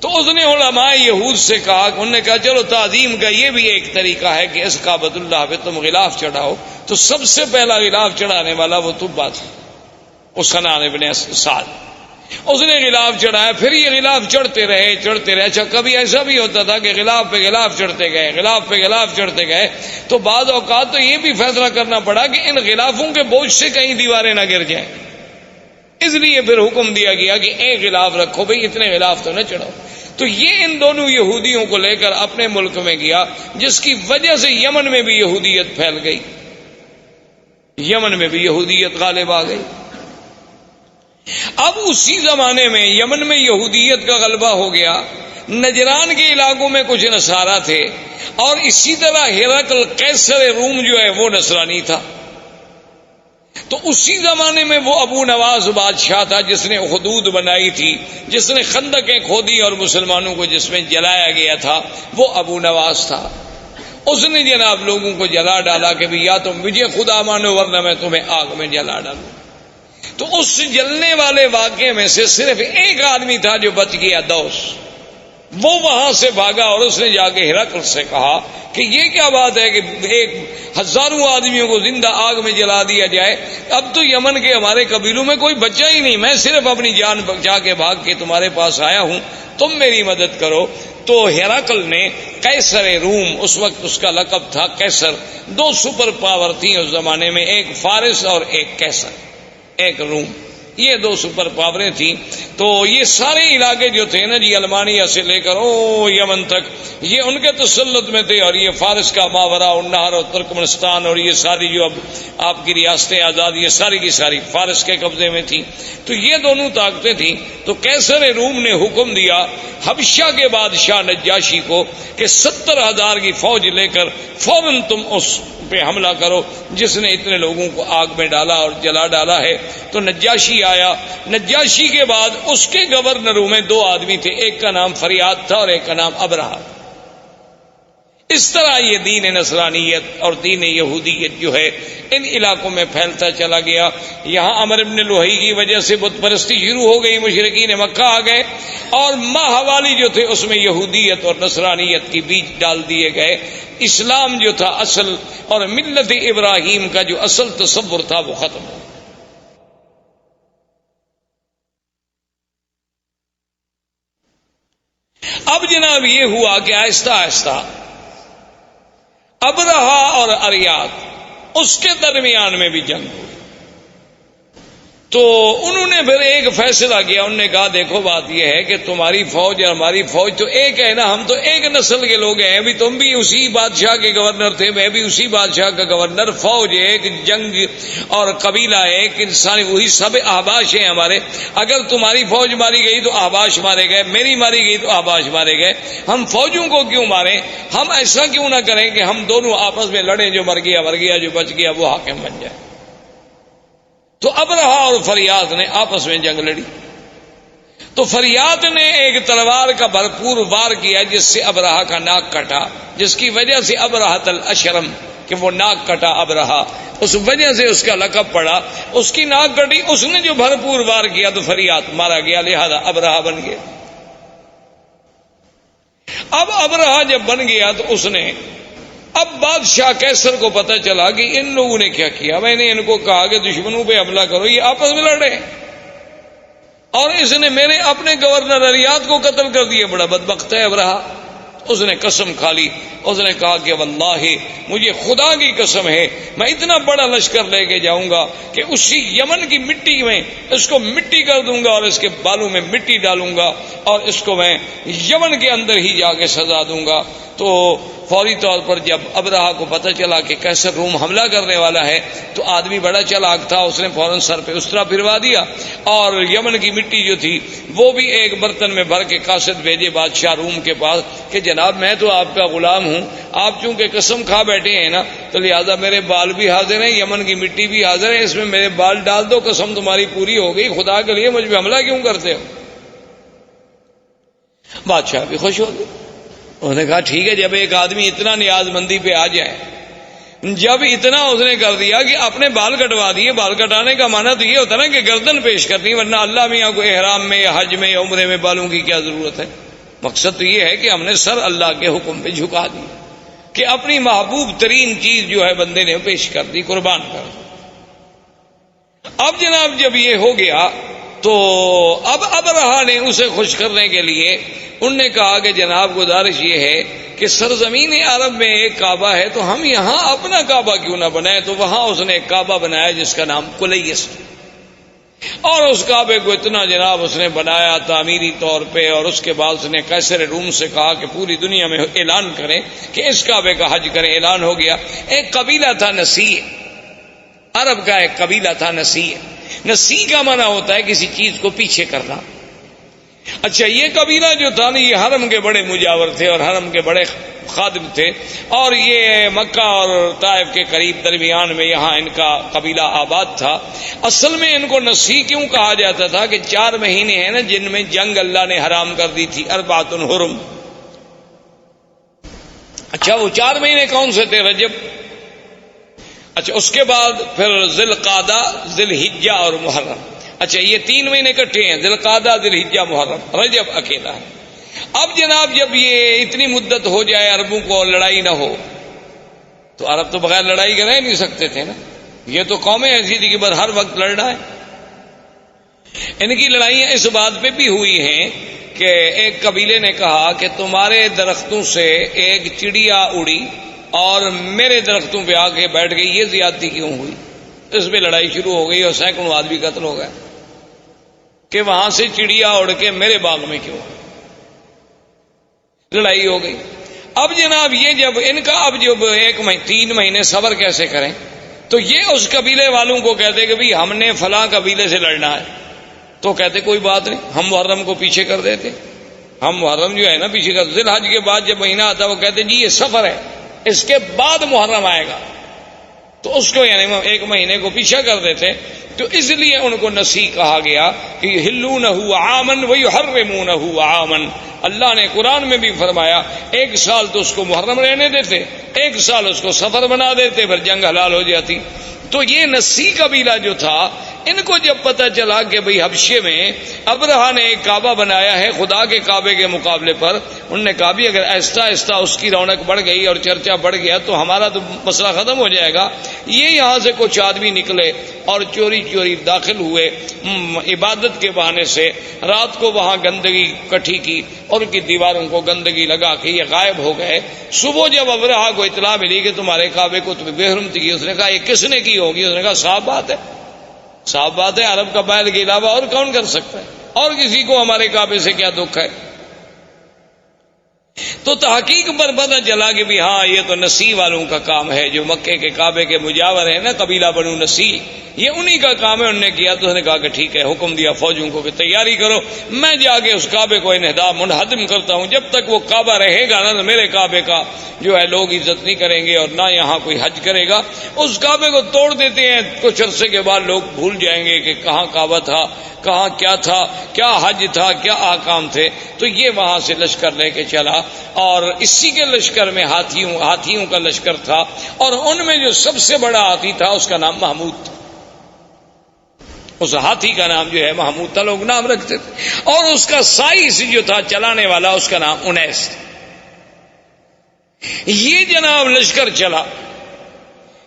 تو اس نے علماء یہود سے کہا، انہوں نے کہا چلو تعظیم کا یہ بھی ایک طریقہ ہے کہ اس کعبۃ اللہ پہ تم غلاف چڑھاؤ۔ تو سب سے پہلا غلاف چڑھانے والا وہ طبا تھا، حسنان ابن سعد۔ اس نے غلاف چڑھایا، پھر یہ غلاف چڑھتے رہے۔ اچھا کبھی ایسا بھی ہوتا تھا کہ غلاف پہ غلاف چڑھتے گئے، غلاف پہ غلاف چڑھتے گئے، تو بعض اوقات تو یہ بھی فیصلہ کرنا پڑا کہ ان غلافوں کے بوجھ سے کہیں دیواریں نہ گر جائیں، اس لیے پھر حکم دیا گیا کہ ایک غلاف رکھو بھئی، اتنے غلاف تو نہ چڑھاؤ۔ تو یہ ان دونوں یہودیوں کو لے کر اپنے ملک میں گیا، جس کی وجہ سے یمن میں بھی یہودیت پھیل گئی، یمن میں بھی یہودیت غالب آ گئی۔ اب اسی زمانے میں یمن میں یہودیت کا غلبہ ہو گیا، نجران کے علاقوں میں کچھ نصارہ تھے، اور اسی طرح ہرقل قیصر روم جو ہے وہ نصرانی تھا۔ تو اسی زمانے میں وہ ابو نواز بادشاہ تھا جس نے حدود بنائی تھی، جس نے خندقیں کھودی اور مسلمانوں کو جس میں جلایا گیا تھا، وہ ابو نواز تھا۔ اس نے جناب لوگوں کو جلا ڈالا کہ بھی یا تم مجھے خدا مانو ورنہ میں تمہیں آگ میں جلا ڈالوں۔ تو اس جلنے والے واقعے میں سے صرف ایک آدمی تھا جو بچ گیا، دوس۔ وہ وہاں سے بھاگا اور اس نے جا کے ہرقل سے کہا کہ یہ کیا بات ہے کہ ایک ہزاروں آدمیوں کو زندہ آگ میں جلا دیا جائے، اب تو یمن کے ہمارے قبیلوں میں کوئی بچہ ہی نہیں، میں صرف اپنی جان بچا کے بھاگ کے تمہارے پاس آیا ہوں، تم میری مدد کرو۔ تو ہرقل نے قیصر روم، اس وقت اس کا لقب تھا قیصر، دو سپر پاور تھیں اس زمانے میں، ایک فارس اور ایک قیصر، ایک روم، یہ دو سپر پاوریں تھیں۔ تو یہ سارے علاقے جو تھے نا جی، المانیہ سے لے کر یمن تک، یہ ان کے تسلط میں تھے، اور یہ فارس کا ماورا النہر اور ترکمنستان اور یہ ساری جو اب آپ کی ریاستیں آزاد، یہ ساری کی ساری فارس کے قبضے میں تھی۔ تو یہ دونوں طاقتیں تھیں۔ تو قیصر روم نے حکم دیا حبشہ کے بادشاہ نجاشی کو کہ 70,000 کی فوج لے کر فوراً تم اس پہ حملہ کرو جس نے اتنے لوگوں کو آگ میں ڈالا اور جلا ڈالا ہے۔ تو نجاشی آیا۔ نجاشی کے بعد اس کے گورنروں میں دو آدمی تھے، ایک کا نام فریاد تھا اور ایک کا نام ابرہہ۔ اس طرح یہ دین نصرانیت اور دین یہودیت جو ہے ان علاقوں میں پھیلتا چلا گیا۔ یہاں عمرو بن لوہی کی وجہ سے بت پرستی شروع ہو گئی، مشرکین مکہ آ گئے، اور ماہوالی جو تھے اس میں یہودیت اور نصرانیت کی بیج ڈال دیے گئے۔ اسلام جو تھا اصل اور ملت ابراہیم کا جو اصل تصور تھا وہ ختم ہو۔ اب جناب یہ ہوا کہ آہستہ آہستہ ابرہہ اور اریاد اس کے درمیان میں بھی جنگ ہوئی۔ تو انہوں نے پھر ایک فیصلہ کیا، انہوں نے کہا دیکھو بات یہ ہے کہ تمہاری فوج اور ہماری فوج تو ایک ہے نا، ہم تو ایک نسل کے لوگ ہیں، بھی تم بھی اسی بادشاہ کے گورنر تھے، میں بھی اسی بادشاہ کا گورنر، فوج ایک، جنگ اور قبیلہ ایک، انسانی وہی سب احباش ہیں ہمارے۔ اگر تمہاری فوج ماری گئی تو احباش مارے گئے، میری ماری گئی تو احباش مارے گئے، ہم فوجوں کو کیوں ماریں؟ ہم ایسا کیوں نہ کریں کہ ہم دونوں آپس میں لڑیں، جو مر گیا جو بچ گیا وہ حاکم بن جائے۔ تو ابرہہ اور فریاد نے آپس میں جنگ لڑی۔ تو فریاد نے ایک تلوار کا بھرپور وار کیا جس سے ابرہہ کا ناک کٹا، جس کی وجہ سے ابرہۃ الاشرم، کہ وہ ناک کٹا ابرہہ، اس وجہ سے اس کا لقب پڑا، اس کی ناک کٹی، اس نے جو بھرپور وار کیا تو فریاد مارا گیا، لہذا ابرہہ بن گیا۔ اب ابرہہ جب بن گیا تو اس نے، اب بادشاہ قیصر کو پتہ چلا کہ ان لوگوں نے کیا کیا، میں نے ان کو کہا کہ دشمنوں پہ حملہ کرو، یہ آپس میں لڑے، اور اس نے میرے اپنے گورنر اریاد کو قتل کر دیا، بڑا بدبخت ہے ابرہہ۔ اس نے قسم کھا لی، اس نے کہا کہ واللہ مجھے خدا کی قسم ہے میں اتنا بڑا لشکر لے کے جاؤں گا کہ اسی یمن کی مٹی میں اس کو مٹی کر دوں گا اور اس کے بالوں میں مٹی ڈالوں گا اور اس کو میں یمن کے اندر ہی جا کے سزا دوں گا۔ تو فوری طور پر جب ابرہہ کو پتہ چلا کہ قیصر روم حملہ کرنے والا ہے تو آدمی بڑا چالاک تھا، اس نے فوراً سر پہ اسطرا پھروا دیا اور یمن کی مٹی جو تھی وہ بھی ایک برتن میں بھر کے قاصد بھیجے بادشاہ روم کے پاس کہ جناب میں تو آپ کا غلام ہوں، آپ چونکہ قسم کھا بیٹھے ہیں نا تو لہذا میرے بال بھی حاضر ہیں، یمن کی مٹی بھی حاضر ہے، اس میں میرے بال ڈال دو، قسم تمہاری پوری ہو گئی، خدا کے لیے مجھ پہ حملہ کیوں کرتے ہو؟ بادشاہ بھی خوش ہو گئے، انہوں نے کہا ٹھیک ہے، جب ایک آدمی اتنا نیاز مندی پہ آ جائے، جب اتنا اس نے کر دیا کہ اپنے بال کٹوا دیے، بال کٹانے کا معنی تو یہ ہوتا نا کہ گردن پیش کرنی، ورنہ اللہ میاں کو احرام میں یا حج میں یا عمرے میں بالوں کی کیا ضرورت ہے؟ مقصد تو یہ ہے کہ ہم نے سر اللہ کے حکم پہ جھکا دی کہ اپنی محبوب ترین چیز جو ہے بندے نے پیش کر دی، قربان کر دی۔ اب جناب جب یہ ہو گیا تو اب ابرہہ نے اسے خوش کرنے کے لیے انہوں نے کہا کہ جناب گزارش یہ ہے کہ سرزمین عرب میں ایک کعبہ ہے تو ہم یہاں اپنا کعبہ کیوں نہ بنائیں؟ تو وہاں اس نے ایک کعبہ بنایا جس کا نام کلیس، اور اس کعبے کو اتنا جناب اس نے بنایا تعمیری طور پہ، اور اس کے بعد اس نے قیصر روم سے کہا کہ پوری دنیا میں اعلان کریں کہ اس کعبے کا حج کریں۔ اعلان ہو گیا۔ ایک قبیلہ تھا نسیع، عرب کا ایک قبیلہ تھا نسیع۔ نسیع کا معنی ہوتا ہے کسی چیز کو پیچھے کرنا۔ اچھا یہ قبیلہ جو تھا نا یہ حرم کے بڑے مجاور تھے اور حرم کے بڑے خادم تھے، اور یہ مکہ اور طائف کے قریب درمیان میں یہاں ان کا قبیلہ آباد تھا۔ اصل میں ان کو نسی کیوں کہا جاتا تھا کہ 4 مہینے ہیں نا جن میں جنگ اللہ نے حرام کر دی تھی، 4 حرم۔ اچھا وہ 4 مہینے کون سے تھے؟ رجب، اچھا اس کے بعد پھر ذی القعدہ، ذی الحجہ اور محرم۔ اچھا یہ 3 مہینے اکٹھے ہیں، ذی القعدہ، ذی الحجہ، محرم، رجب اکیلا ہے۔ اب جناب جب یہ اتنی مدت ہو جائے عربوں کو لڑائی نہ ہو، تو عرب تو بغیر لڑائی کے رہ نہیں سکتے تھے نا، یہ تو قومیں ایسی تھی کہ بس ہر وقت لڑنا ہے۔ ان کی لڑائیاں اس بات پہ بھی ہوئی ہیں کہ ایک قبیلے نے کہا کہ تمہارے درختوں سے ایک چڑیا اڑی اور میرے درختوں پہ آ کے بیٹھ گئی، یہ زیادتی کیوں ہوئی؟ اس پہ لڑائی شروع ہو گئی اور سینکڑوں آدمی قتل ہو گئے کہ وہاں سے چڑیا اڑ کے میرے باغ میں کیوں؟ لڑائی ہو گئی۔ اب جناب یہ جب ان کا اب جب 3 مہینے صبر کیسے کریں، تو یہ اس قبیلے والوں کو کہتے کہ بھئی ہم نے فلاں قبیلے سے لڑنا ہے، تو کہتے کوئی بات نہیں، ہم محرم کو پیچھے کر دیتے، ہم محرم جو ہے نا پیچھے کر، ذی الحج کے بعد جب مہینہ آتا وہ کہتے جی یہ سفر ہے، اس کے بعد محرم آئے گا، تو اس کو یعنی 1 مہینے کو پیچھے کر دیتے۔ تو اس لیے ان کو نسی کہا گیا کہ یحلونہ عاما ویحرمونہ عاما۔ اللہ نے قرآن میں بھی فرمایا 1 سال تو اس کو محرم رہنے دیتے، 1 سال اس کو سفر بنا دیتے، پھر جنگ حلال ہو جاتی۔ تو یہ نسی قبیلہ جو تھا، ان کو جب پتہ چلا کہ بھئی حبشے میں ابرہہ نے ایک کعبہ بنایا ہے خدا کے کعبے کے مقابلے پر، انہوں نے کہا بھی اگر آہستہ آہستہ اس کی رونق بڑھ گئی اور چرچا بڑھ گیا تو ہمارا تو مسئلہ ختم ہو جائے گا۔ یہ یہاں سے کچھ آدمی نکلے اور چوری چوری داخل ہوئے عبادت کے بہانے سے، رات کو وہاں گندگی کٹھی کی اور ان کی دیواروں کو گندگی لگا کے یہ غائب ہو گئے۔ صبح جب ابرہہ کو اطلاع ملی کہ تمہارے کعبے کو تمہیں بے حرمتی کی، اس نے کہا یہ کس نے کی ہوگی؟ اس نے کہا صاف بات ہے، صاف بات ہے، عرب قبائل کے علاوہ اور کون کر سکتا ہے، اور کسی کو ہمارے کعبے سے کیا دکھ ہے؟ تو تحقیق پر پتہ چلا کہ بھی ہاں یہ تو نسی والوں کا کام ہے، جو مکے کے کعبے کے مجاور ہے نا قبیلہ بنو نسی، یہ انہی کا کام ہے۔ انہوں نے کیا تو اس نے کہا کہ ٹھیک ہے، حکم دیا فوجوں کو کہ تیاری کرو، میں جا کے اس کعبے کو منہدم کرتا ہوں، جب تک وہ کعبہ رہے گا نا میرے کعبے کا جو ہے لوگ عزت نہیں کریں گے اور نہ یہاں کوئی حج کرے گا۔ اس کعبے کو توڑ دیتے ہیں، کچھ عرصے کے بعد لوگ بھول جائیں گے کہ کہاں کعبہ تھا، کہاں کیا تھا، کیا حج تھا، کیا احکام تھے۔ تو یہ وہاں سے لشکر لے کے چلا، اور اسی کے لشکر میں ہاتھیوں کا لشکر تھا، اور ان میں جو سب سے بڑا ہاتھی تھا اس کا نام محمود تھا۔ اس ہاتھی کا نام جو ہے محمود تھا، لوگ نام رکھتے تھے، اور اس کا سائز جو تھا چلانے والا اس کا نام انیس تھا۔ یہ جناب لشکر چلا،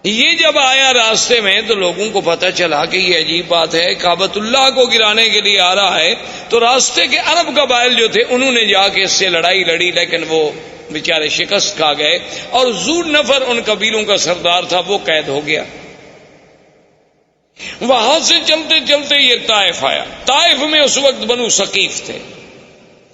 یہ جب آیا راستے میں تو لوگوں کو پتہ چلا کہ یہ عجیب بات ہے، کعبۃ اللہ کو گرانے کے لیے آ رہا ہے۔ تو راستے کے عرب قبائل جو تھے انہوں نے جا کے اس سے لڑائی لڑی، لیکن وہ بیچارے شکست کھا گئے، اور ذو نفر ان قبیلوں کا سردار تھا وہ قید ہو گیا۔ وہاں سے چلتے چلتے یہ طائف آیا۔ طائف میں اس وقت بنو ثقیف تھے،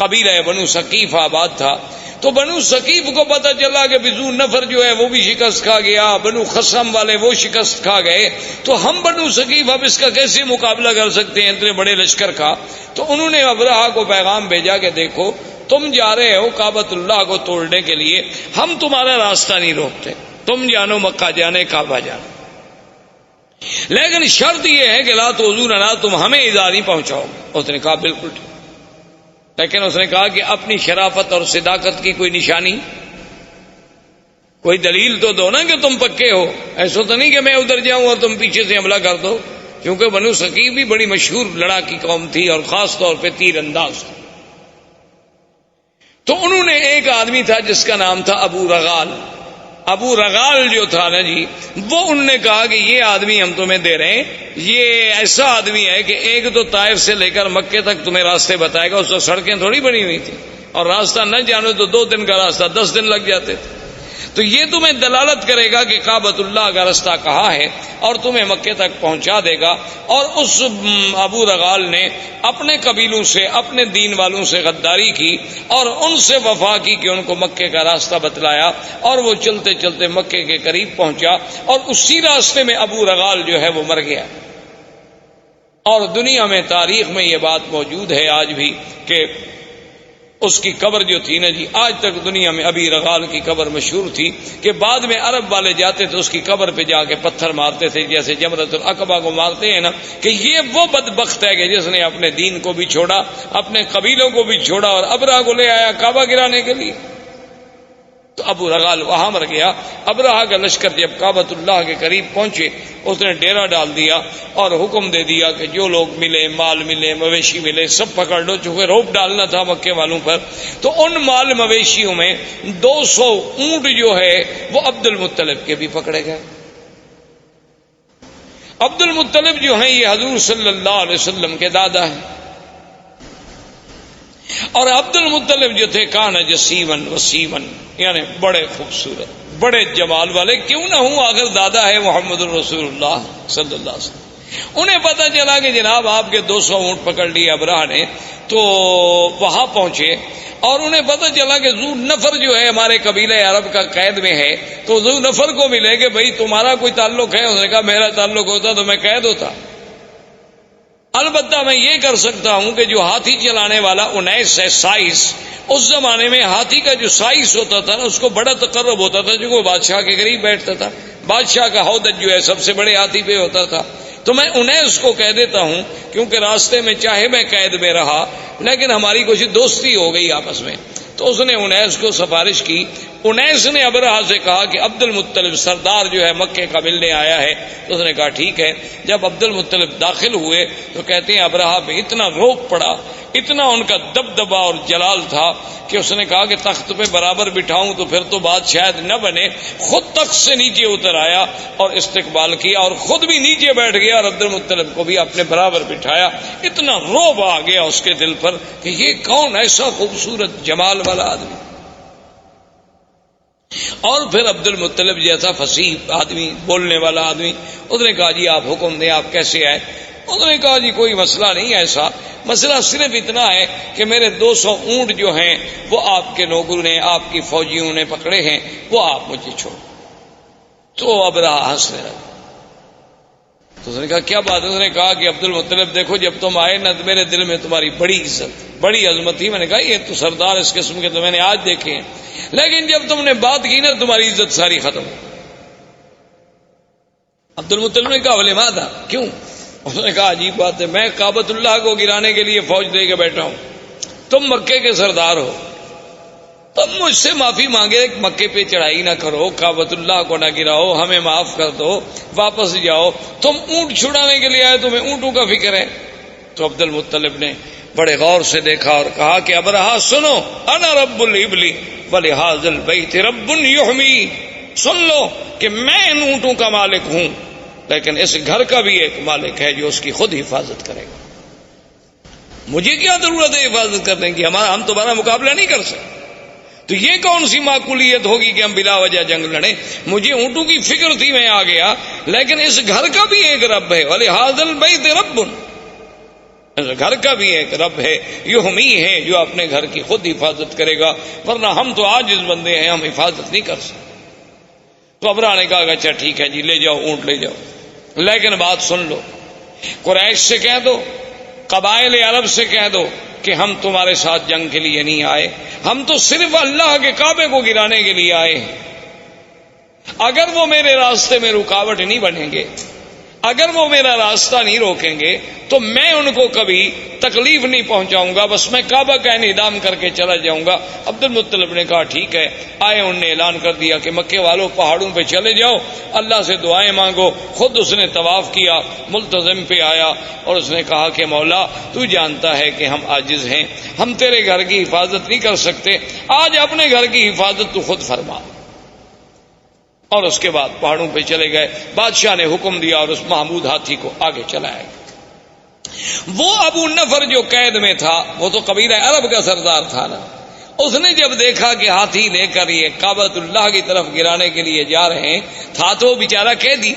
قبیلہ بنو ثقیف آباد تھا۔ تو بنو ثقیف کو پتہ چلا کہ ذو نفر جو ہے وہ بھی شکست کھا گیا، بنو خصم والے وہ شکست کھا گئے، تو ہم بنو ثقیف اب اس کا کیسے مقابلہ کر سکتے ہیں اتنے بڑے لشکر کا؟ تو انہوں نے ابرہہ کو پیغام بھیجا کہ دیکھو تم جا رہے ہو کعبۃ اللہ کو توڑنے کے لیے، ہم تمہارا راستہ نہیں روکتے، تم جانو مکہ جانے، کعبہ جانے، لیکن شرط یہ ہے کہ لا تؤذوننا، تم ہمیں ایذا نہیں پہنچاؤ گے۔ اس نے کہا بالکل ٹھیک، لیکن اس نے کہا کہ اپنی شرافت اور صداقت کی کوئی نشانی، کوئی دلیل تو دو نا کہ تم پکے ہو، ایسا تو نہیں کہ میں ادھر جاؤں اور تم پیچھے سے حملہ کر دو، کیونکہ بنو ثقیف بھی بڑی مشہور لڑاکی قوم تھی اور خاص طور پہ تیر انداز تھی۔ تو انہوں نے ایک آدمی تھا جس کا نام تھا ابو رغال، ابو رغال جو تھا نا جی، وہ انہوں نے کہا کہ یہ آدمی ہم تمہیں دے رہے ہیں، یہ ایسا آدمی ہے کہ ایک تو طائف سے لے کر مکے تک تمہیں راستے بتائے گا، اس وقت سڑکیں تھوڑی بنی ہوئی تھی، اور راستہ نہ جانو تو 2 دن کا راستہ 10 دن لگ جاتے تھے۔ تو یہ تمہیں دلالت کرے گا کہ کعبۃ اللہ کا راستہ کہاں ہے، اور تمہیں مکے تک پہنچا دے گا۔ اور اس ابو رغال نے اپنے قبیلوں سے، اپنے دین والوں سے غداری کی اور ان سے وفا کی کہ ان کو مکے کا راستہ بتلایا، اور وہ چلتے چلتے مکے کے قریب پہنچا، اور اسی راستے میں ابو رغال جو ہے وہ مر گیا۔ اور دنیا میں تاریخ میں یہ بات موجود ہے آج بھی کہ اس کی قبر جو تھی نا جی، آج تک دنیا میں ابی رغال کی قبر مشہور تھی کہ بعد میں عرب والے جاتے تھے اس کی قبر پہ جا کے پتھر مارتے تھے، جیسے جمرۃ العقبہ کو مارتے ہیں نا، کہ یہ وہ بدبخت ہے کہ جس نے اپنے دین کو بھی چھوڑا، اپنے قبیلوں کو بھی چھوڑا اور ابرہہ کو لے آیا کعبہ گرانے کے لیے۔ تو ابو رغال وہاں مر گیا۔ ابرہہ کا لشکر جب کعبۃ اللہ کے قریب پہنچے، اس نے ڈیرا ڈال دیا اور حکم دے دیا کہ جو لوگ ملے، مال ملے، مویشی ملے، سب پکڑ لو، چونکہ روپ ڈالنا تھا مکے والوں پر۔ تو ان مال مویشیوں میں 200 اونٹ جو ہے وہ عبد المطلب کے بھی پکڑے گئے۔ عبد المطلب جو ہیں یہ حضور صلی اللہ علیہ وسلم کے دادا ہیں، اور عبد المطلب جو تھے کان جسیمن وسیمن، یعنی بڑے خوبصورت، بڑے جمال والے، کیوں نہ ہوں آخر دادا ہے محمد الرسول اللہ صلی اللہ علیہ وسلم۔ انہیں پتہ چلا کہ جناب آپ کے 200 اونٹ پکڑ لیے ابرہہ نے، تو وہاں پہنچے اور انہیں پتہ چلا کہ ذو نفر جو ہے ہمارے قبیلہ عرب کا قید میں ہے، تو ذو نفر کو ملے کہ بھئی تمہارا کوئی تعلق ہے؟ اس نے کہا میرا تعلق ہوتا تو میں قید ہوتا، البتہ میں یہ کر سکتا ہوں کہ جو ہاتھی چلانے والا 19 ہے سائس، اس زمانے میں ہاتھی کا جو سائس ہوتا تھا نا اس کو بڑا تقرب ہوتا تھا، جو وہ بادشاہ کے قریب بیٹھتا تھا، بادشاہ کا ہودج جو ہے سب سے بڑے ہاتھی پہ ہوتا تھا، تو میں 19 کو کہہ دیتا ہوں، کیونکہ راستے میں چاہے میں قید میں رہا لیکن ہماری کچھ دوستی ہو گئی آپس میں۔ تو اس نے 19 کو سفارش کی۔ 19 نے ابرہہ سے کہا کہ عبد المطلب سردار جو ہے مکے کا ملنے آیا ہے، تو اس نے کہا ٹھیک ہے۔ جب عبد المطلب داخل ہوئے تو کہتے ہیں ابرہہ پہ اتنا روب پڑا، اتنا ان کا دبدبا اور جلال تھا کہ اس نے کہا کہ تخت پہ برابر بٹھاؤں تو پھر تو بات شاید نہ بنے، خود تخت سے نیچے اتر آیا اور استقبال کیا اور خود بھی نیچے بیٹھ گیا اور عبد المطلب کو بھی اپنے برابر بٹھایا۔ اتنا روب آ گیا اس کے دل پر کہ یہ کون ایسا خوبصورت جمال والا آدمی۔ اور پھر عبد المطلب جیسا فصیح آدمی، بولنے والا آدمی، اس نے کہا جی آپ حکم دیں، آپ کیسے آئے؟ انہوں نے کہا جی کوئی مسئلہ نہیں ایسا، مسئلہ صرف اتنا ہے کہ میرے 200 اونٹ جو ہیں وہ آپ کے لوگوں نے، آپ کی فوجیوں نے پکڑے ہیں، وہ آپ مجھے چھوڑ۔ تو ابرہہ ہنسنے لگا۔ تو اس نے کہا کیا بات ہے؟ اس نے کہا کہ عبد المطلب دیکھو جب تم آئے نا تو میرے دل میں تمہاری بڑی عزت، بڑی عظمت تھی، میں نے کہا یہ تو سردار اس قسم کے تو میں نے آج دیکھے ہیں، لیکن جب تم نے بات کی نا تمہاری عزت ساری ختم۔ عبد المطلب نے کہا ولی ماذا، کیوں؟ اس نے کہا عجیب بات ہے، میں کعبۃ اللہ کو گرانے کے لیے فوج دے کے بیٹھا ہوں، تم مکے کے سردار ہو، تم مجھ سے معافی مانگے، مکے پہ چڑھائی نہ کرو، کعبۃ اللہ کو نہ گراؤ، ہمیں معاف کر دو، واپس جاؤ، تم اونٹ چھڑانے کے لیے آئے، تمہیں اونٹوں کا فکر ہے۔ تو عبد المطلب نے بڑے غور سے دیکھا اور کہا کہ ابرہہ سنو، انا رب الابل ولہذا البیت رب یحمی، سن لو کہ میں ان اونٹوں کا مالک ہوں، لیکن اس گھر کا بھی ایک مالک ہے جو اس کی خود حفاظت کرے گا۔ مجھے کیا ضرورت ہے حفاظت کرنے کی؟ ہم تمہارا مقابلہ نہیں کر سکتے، تو یہ کون سی معقولیت ہوگی کہ ہم بلا وجہ جنگ لڑیں؟ مجھے اونٹوں کی فکر تھی، میں آ گیا، لیکن اس گھر کا بھی ایک رب ہے، ولہذا البیت رب، اس گھر کا بھی ایک رب ہے، یحمی ہے، جو اپنے گھر کی خود حفاظت کرے گا، ورنہ ہم تو عاجز بندے ہیں، ہم حفاظت نہیں کر سکتے۔ تو ابرہہ نے کہا کہ اچھا ٹھیک ہے جی، لے جاؤ اونٹ لے جاؤ، لیکن بات سن لو، قریش سے کہہ دو، قبائل عرب سے کہہ دو کہ ہم تمہارے ساتھ جنگ کے لیے نہیں آئے، ہم تو صرف اللہ کے کعبے کو گرانے کے لیے آئے ہیں۔ اگر وہ میرے راستے میں رکاوٹ نہیں بنیں گے، اگر وہ میرا راستہ نہیں روکیں گے تو میں ان کو کبھی تکلیف نہیں پہنچاؤں گا، بس میں کعبہ کا انہدام کر کے چلا جاؤں گا۔ عبد المطلب نے کہا ٹھیک ہے، آئے، انہوں نے اعلان کر دیا کہ مکے والوں پہاڑوں پہ چلے جاؤ، اللہ سے دعائیں مانگو۔ خود اس نے طواف کیا، ملتزم پہ آیا اور اس نے کہا کہ مولا تو جانتا ہے کہ ہم عاجز ہیں، ہم تیرے گھر کی حفاظت نہیں کر سکتے، آج اپنے گھر کی حفاظت تو خود فرما۔ اور اس کے بعد پہاڑوں پہ چلے گئے، بادشاہ نے حکم دیا اور اس محمود ہاتھی کو آگے چلایا گیا۔ وہ ابو نفر جو قید میں تھا، وہ تو قبیلہ عرب کا سردار تھا نا، اس نے جب دیکھا کہ ہاتھی لے کر یہ کعبۃ اللہ کی طرف گرانے کے لیے جا رہے ہیں، تھا تو بیچارہ قیدی،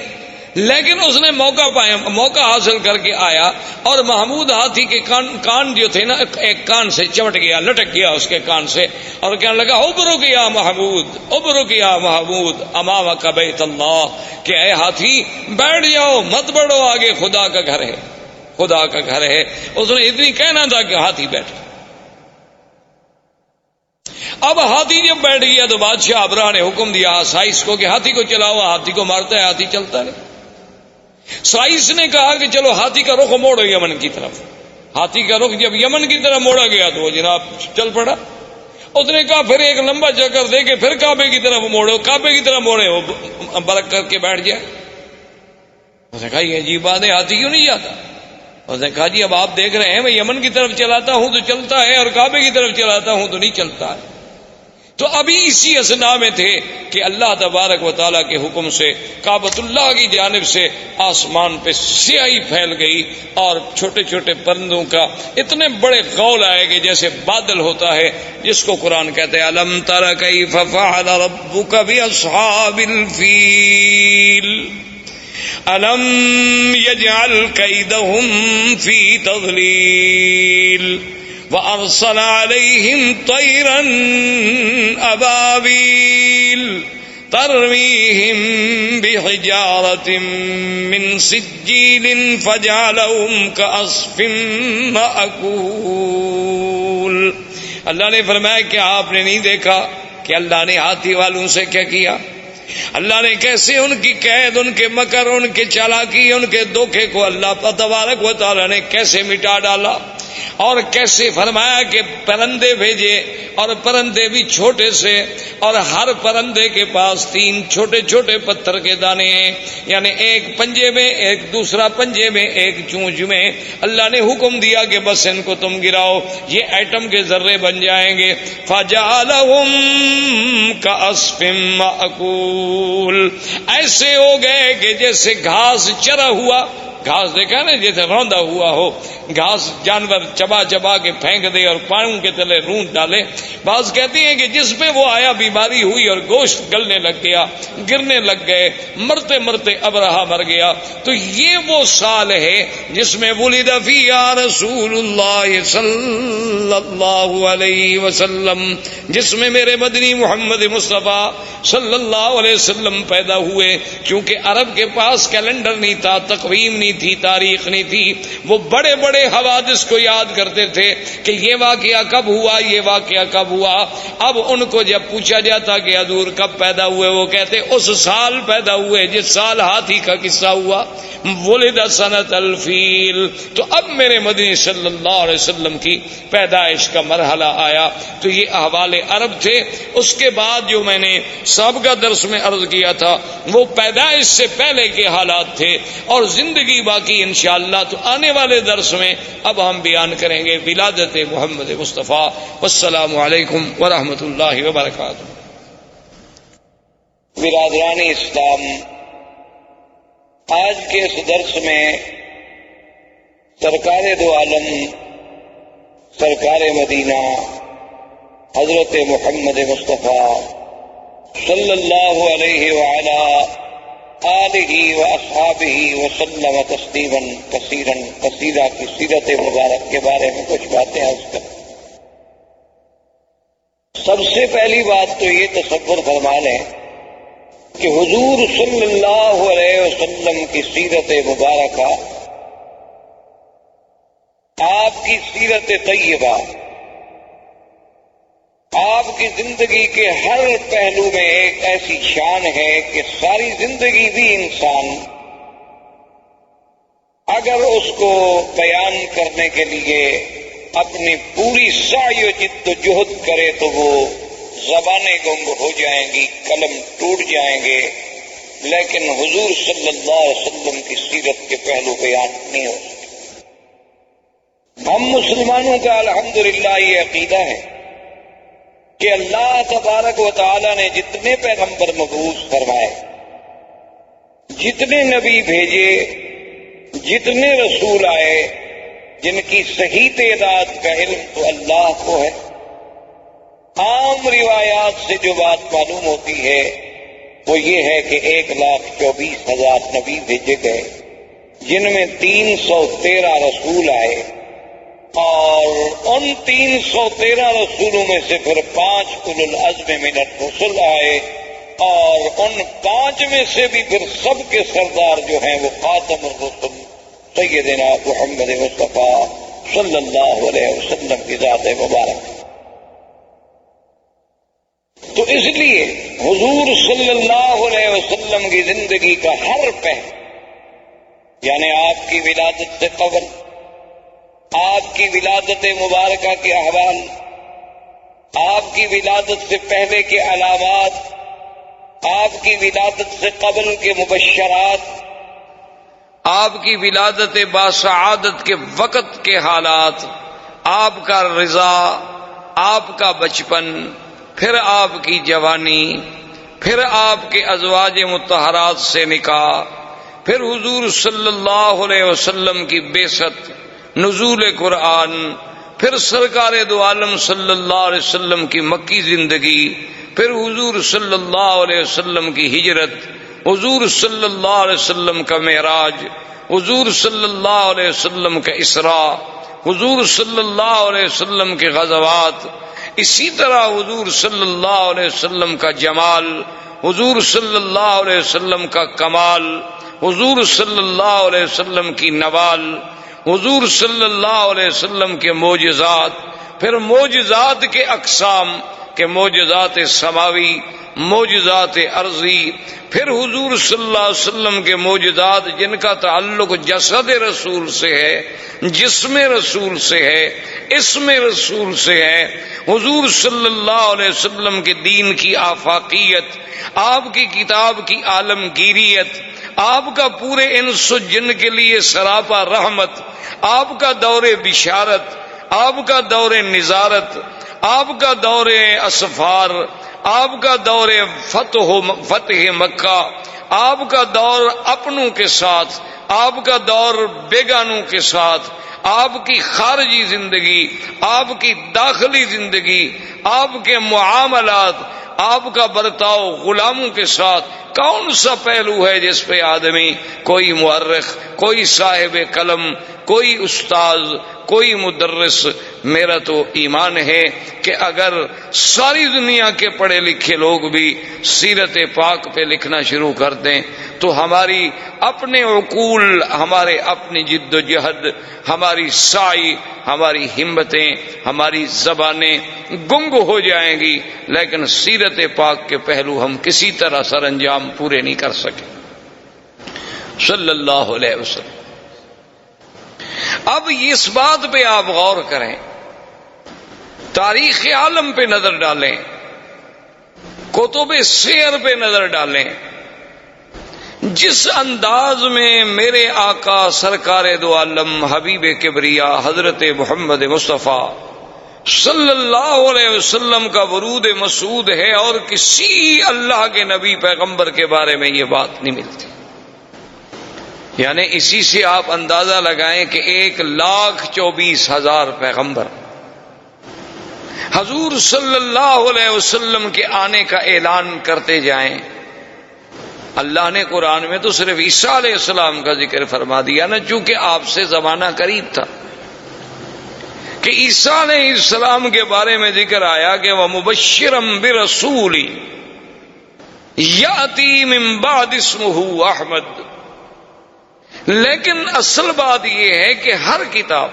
لیکن اس نے موقع حاصل کر کے آیا اور محمود ہاتھی کے کان جو تھے نا، ایک کان سے چمٹ گیا، لٹک گیا اس کے کان سے، اور کہنے لگا ابرک یا محمود، ابرک یا محمود امامک بیت اللہ، کہ اے ہاتھی بیٹھ جاؤ، مت بڑھو، آگے خدا کا گھر ہے، خدا کا گھر ہے۔ اس نے اتنی کہنا تھا کہ ہاتھی بیٹھ گیا۔ اب ہاتھی جب بیٹھ گیا تو بادشاہ ابرہہ نے حکم دیا سائس کو کہ ہاتھی کو چلاؤ. ہاتھی کو مارتا ہے, ہاتھی چلتا نہیں. سائس نے کہا کہ چلو ہاتھی کا رخ موڑو یمن کی طرف. ہاتھی کا رخ جب یمن کی طرف موڑا گیا تو وہ جناب چل پڑا. اس نے کہا پھر ایک لمبا چکر دے کے پھر کعبے کی طرف موڑو, کعبے کی طرف موڑے وہ برک کر کے بیٹھ جائے. اس نے کہا یہ عجیب بات ہے, ہاتھی کیوں نہیں جاتا؟ اس نے کہا جی اب آپ دیکھ رہے ہیں میں یمن کی طرف چلاتا ہوں تو چلتا ہے اور کعبے کی طرف چلاتا ہوں تو نہیں چلتا ہے. تو ابھی اسی اسنا میں تھے کہ اللہ تبارک و تعالیٰ کے حکم سے کعبۃ اللہ کی جانب سے آسمان پہ سیاہی پھیل گئی اور چھوٹے چھوٹے پرندوں کا اتنے بڑے غول آئے کہ جیسے بادل ہوتا ہے, جس کو قرآن کہتے ہیں الم تر کیف فعل ربک باصحاب الفیل الم یجعل کیدہم فی تضلیل وَأَرْسَلَ عَلَيْهِمْ طَيْرًا أَبَابِيلَ تَرْمِيهِمْ بِحِجَارَةٍ مِّن سِجِّيلٍ فَجَعَلَهُمْ كَعَصْفٍ مَّأْكُولٍ. اللہ نے فرمایا کہ آپ نے نہیں دیکھا کہ اللہ نے ہاتھی والوں سے کیا کیا؟ اللہ نے کیسے ان کی قید, ان کے مکر, ان کے چالاکی, ان کے دھوکے کو اللہ تبارک و تعالیٰ نے کیسے مٹا ڈالا, اور کیسے فرمایا کہ پرندے بھیجے, اور پرندے بھی چھوٹے سے, اور ہر پرندے کے پاس 3 چھوٹے چھوٹے پتھر کے دانے ہیں, یعنی ایک پنجے میں, ایک دوسرا پنجے میں, ایک چونچ میں. اللہ نے حکم دیا کہ بس ان کو تم گراؤ, یہ ایٹم کے ذرے بن جائیں گے. فَجَعَلَهُمْ كَعَصْفٍ مَّأْكُولٍ, ایسے ہو گئے کہ جیسے گھاس چرا ہوا, گھاس دیکھا نا جیسے روندا ہوا ہو, گھاس جانور چبا چبا کے پھینک دے اور پاؤں کے تلے رونٹ ڈالے. بعض کہتے ہیں کہ جس پہ وہ آیا بیماری ہوئی اور گوشت گلنے لگ گیا, گرنے لگ گئے, مرتے مرتے ابرہہ مر گیا. تو یہ وہ سال ہے جس میں ولد فیہا رسول اللہ صلی اللہ علیہ وسلم, جس میں میرے مدنی محمد مصطفیٰ صلی اللہ علیہ وسلم پیدا ہوئے. کیونکہ عرب کے پاس کیلنڈر نہیں تھا, تقویم نہیں تھی, تاریخ نہیں تھی, وہ بڑے بڑے حوادث کو یاد کرتے تھے کہ یہ واقعہ کب ہوا, یہ واقعہ کب ہوا. اب ان کو جب پوچھا جاتا کہ حضور کب پیدا ہوئے, وہ کہتے اس سال پیدا ہوئے جس سال ہاتھی کا قصہ ہوا, ولد سنۃ الفیل. تو اب میرے مدنی صلی اللہ علیہ وسلم کی پیدائش کا مرحلہ آیا. تو یہ احوال عرب تھے. اس کے بعد جو میں نے سابقہ درس میں عرض کیا تھا وہ پیدائش سے پہلے کے حالات تھے, اور زندگی باقی انشاءاللہ تو آنے والے درس میں اب ہم بیان کریں گے ولادت محمد مصطفیٰ. والسلام علیکم ورحمۃ اللہ وبرکاتہ. برادران اسلام، آج کے اس درس میں سرکار دو عالم سرکار مدینہ حضرت محمد مصطفیٰ صلی اللہ علیہ وعلا آلہ و اصحابہ وسلم تسلیما کثیرا کثیرا کی سیرت مبارک کے بارے میں کچھ باتیں عرض کریں. سب سے پہلی بات تو یہ تصور فرما لیں کہ حضور صلی اللہ علیہ وسلم کی سیرت مبارکہ، آپ کی سیرت طیبہ، آپ کی زندگی کے ہر پہلو میں ایک ایسی شان ہے کہ ساری زندگی بھی انسان اگر اس کو بیان کرنے کے لیے اپنی پوری سعی و جد و جہد کرے تو وہ زبانیں گنگ ہو جائیں گی، قلم ٹوٹ جائیں گے، لیکن حضور صلی اللہ علیہ وسلم کی سیرت کے پہلو بیان نہیں ہو سکتے. ہم مسلمانوں کا الحمدللہ یہ عقیدہ ہے کہ اللہ تبارک و تعالی نے جتنے پیغمبر مبعوث فرمائے، جتنے نبی بھیجے، جتنے رسول آئے، جن کی صحیح تعداد کا علم تو اللہ کو ہے. عام روایات سے جو بات معلوم ہوتی ہے وہ یہ ہے کہ 1,24,000 نبی بھیجے گئے، جن میں 313 رسول آئے، اور ان 313 رسولوں میں سے پھر 5 اولو العزم من الرسل آئے، اور ان 5 میں سے بھی پھر سب کے سردار جو ہیں وہ خاتم الرسل سیدنا محمد مصطفیٰ صلی اللہ علیہ وسلم کی ذات مبارک. اس لیے حضور صلی اللہ علیہ وسلم کی زندگی کا ہر پہلو، یعنی آپ کی ولادت سے قبل، آپ کی ولادت مبارکہ کے احوال، آپ کی ولادت سے پہلے کے علامات، آپ کی ولادت سے قبل کے مبشرات، آپ کی ولادت باسعادت کے وقت کے حالات، آپ کا رضا، آپ کا بچپن، پھر آپ کی جوانی، پھر آپ کے ازواج مطہرات سے نکاح، پھر حضور صلی اللہ علیہ وسلم کی بعثت، نزول قرآن، پھر سرکار دو عالم صلی اللہ علیہ وسلم کی مکی زندگی، پھر حضور صلی اللہ علیہ وسلم کی ہجرت، حضور صلی اللہ علیہ وسلم کا معراج، حضور صلی اللہ علیہ وسلم کا اسراء، حضور صلی اللہ علیہ وسلم کے غزوات، اسی طرح حضور صلی اللہ علیہ وسلم کا جمال، حضور صلی اللہ علیہ وسلم کا کمال، حضور صلی اللہ علیہ وسلم کی نوال، حضور صلی اللہ علیہ وسلم کے معجزات، پھر معجزات کے اقسام کے معجزات سماوی، معجزات ارضی، پھر حضور صلی اللہ علیہ وسلم کے معجزات جن کا تعلق جسد رسول سے ہے، جسم رسول سے ہے، اسم رسول سے ہے، حضور صلی اللہ علیہ وسلم کے دین کی آفاقیت، آپ کی کتاب کی عالمگیریت، آپ کا پورے انس و جن کے لیے سراپا رحمت، آپ کا دور بشارت، آپ کا دور نظارت، آپ کا دور اسفار، آپ کا دور فتح مکہ، آپ کا دور اپنوں کے ساتھ، آپ کا دور بیگانوں کے ساتھ، آپ کی خارجی زندگی، آپ کی داخلی زندگی، آپ کے معاملات، آپ کا برتاؤ غلاموں کے ساتھ، کون سا پہلو ہے جس پہ آدمی، کوئی مورخ، کوئی صاحب قلم، کوئی استاذ، کوئی مدرس، میرا تو ایمان ہے کہ اگر ساری دنیا کے پڑھے لکھے لوگ بھی سیرت پاک پہ لکھنا شروع کر دیں تو ہماری اپنے عقول، ہمارے اپنی جد و جہد، ہماری سعی، ہماری ہمتیں، ہماری زبانیں گنگ ہو جائیں گی، لیکن سیرت پاک کے پہلو ہم کسی طرح سر انجام پورے نہیں کر سکے صلی اللہ علیہ وسلم۔ اب اس بات پہ آپ غور کریں، تاریخ عالم پہ نظر ڈالیں، کتب سیر پہ نظر ڈالیں، جس انداز میں میرے آقا سرکار دو عالم حبیب کبریا حضرت محمد مصطفیٰ صلی اللہ علیہ وسلم کا ورود مسعود ہے، اور کسی اللہ کے نبی پیغمبر کے بارے میں یہ بات نہیں ملتی۔ یعنی اسی سے آپ اندازہ لگائیں کہ 1,24,000 پیغمبر حضور صلی اللہ علیہ وسلم کے آنے کا اعلان کرتے جائیں۔ اللہ نے قرآن میں تو صرف عیسیٰ علیہ السلام کا ذکر فرما دیا نا، چونکہ آپ سے زمانہ قریب تھا، کہ عیسیٰ علیہ السلام کے بارے میں ذکر آیا کہ وَمُبَشِّرًا بِرَسُولٍ يَأْتِي مِن بَعْدِ اسْمُهُ احمد۔ لیکن اصل بات یہ ہے کہ ہر کتاب،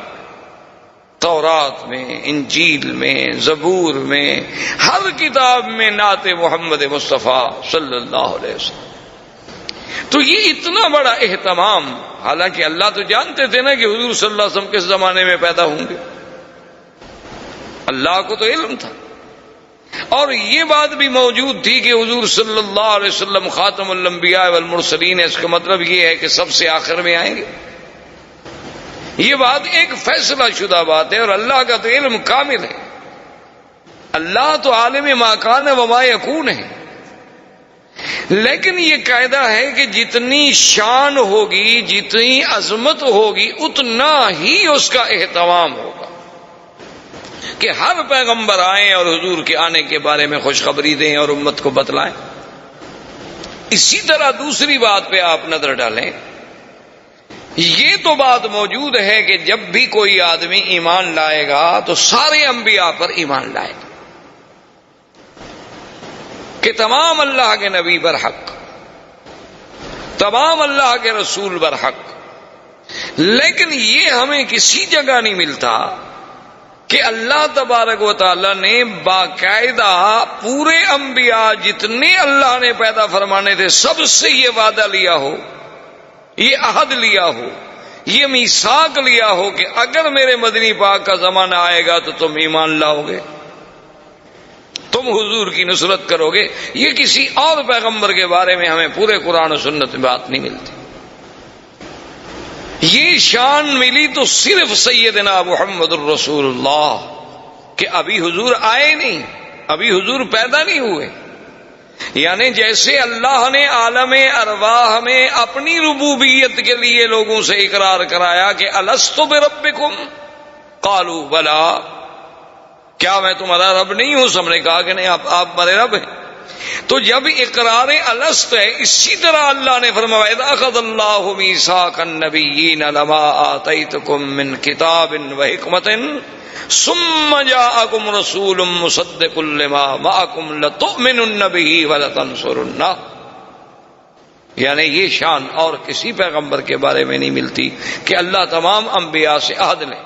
تورات میں، انجیل میں، زبور میں، ہر کتاب میں نعت محمد مصطفیٰ صلی اللہ علیہ وسلم۔ تو یہ اتنا بڑا اہتمام، حالانکہ اللہ تو جانتے تھے نا کہ حضور صلی اللہ علیہ وسلم کس زمانے میں پیدا ہوں گے، اللہ کو تو علم تھا، اور یہ بات بھی موجود تھی کہ حضور صلی اللہ علیہ وسلم خاتم الانبیاء والمرسلین ہے، اس کا مطلب یہ ہے کہ سب سے آخر میں آئیں گے۔ یہ بات ایک فیصلہ شدہ بات ہے، اور اللہ کا تو علم کامل ہے، اللہ تو عالم ما کان وما یکون ہے۔ لیکن یہ قاعدہ ہے کہ جتنی شان ہوگی، جتنی عظمت ہوگی، اتنا ہی اس کا اہتمام ہوگا کہ ہر پیغمبر آئیں اور حضور کے آنے کے بارے میں خوشخبری دیں اور امت کو بتلائیں۔ اسی طرح دوسری بات پہ آپ نظر ڈالیں، یہ تو بات موجود ہے کہ جب بھی کوئی آدمی ایمان لائے گا تو سارے انبیاء پر ایمان لائے گا، کہ تمام اللہ کے نبی برحق، تمام اللہ کے رسول برحق۔ لیکن یہ ہمیں کسی جگہ نہیں ملتا کہ اللہ تبارک و تعالی نے باقاعدہ پورے انبیاء جتنے اللہ نے پیدا فرمانے تھے سب سے یہ وعدہ لیا ہو، یہ عہد لیا ہو، یہ میثاق لیا ہو کہ اگر میرے مدنی پاک کا زمانہ آئے گا تو تم ایمان لاؤ گے، تم حضور کی نصرت کرو گے۔ یہ کسی اور پیغمبر کے بارے میں ہمیں پورے قرآن و سنت میں بات نہیں ملتی۔ یہ شان ملی تو صرف سیدنا محمد الرسول اللہ کہ ابھی حضور آئے نہیں، ابھی حضور پیدا نہیں ہوئے۔ یعنی جیسے اللہ نے عالم ارواح میں اپنی ربوبیت کے لیے لوگوں سے اقرار کرایا کہ الست بربکم قالوا بلا، کیا میں تمہارا رب نہیں ہوں؟ سب نے کہا کہ نہیں، آپ ہمارے رب ہیں۔ تو جب اقرار الست ہے، اسی طرح اللہ نے فرمایا اذ اخذ اللہ میثاق النبیین لما آتیتکم من کتاب و حکمت ثم جاءکم رسول مصدق لما معکم لتؤمنن به ولتنصرنہ۔ یعنی یہ شان اور کسی پیغمبر کے بارے میں نہیں ملتی کہ اللہ تمام انبیاء سے عہد لے،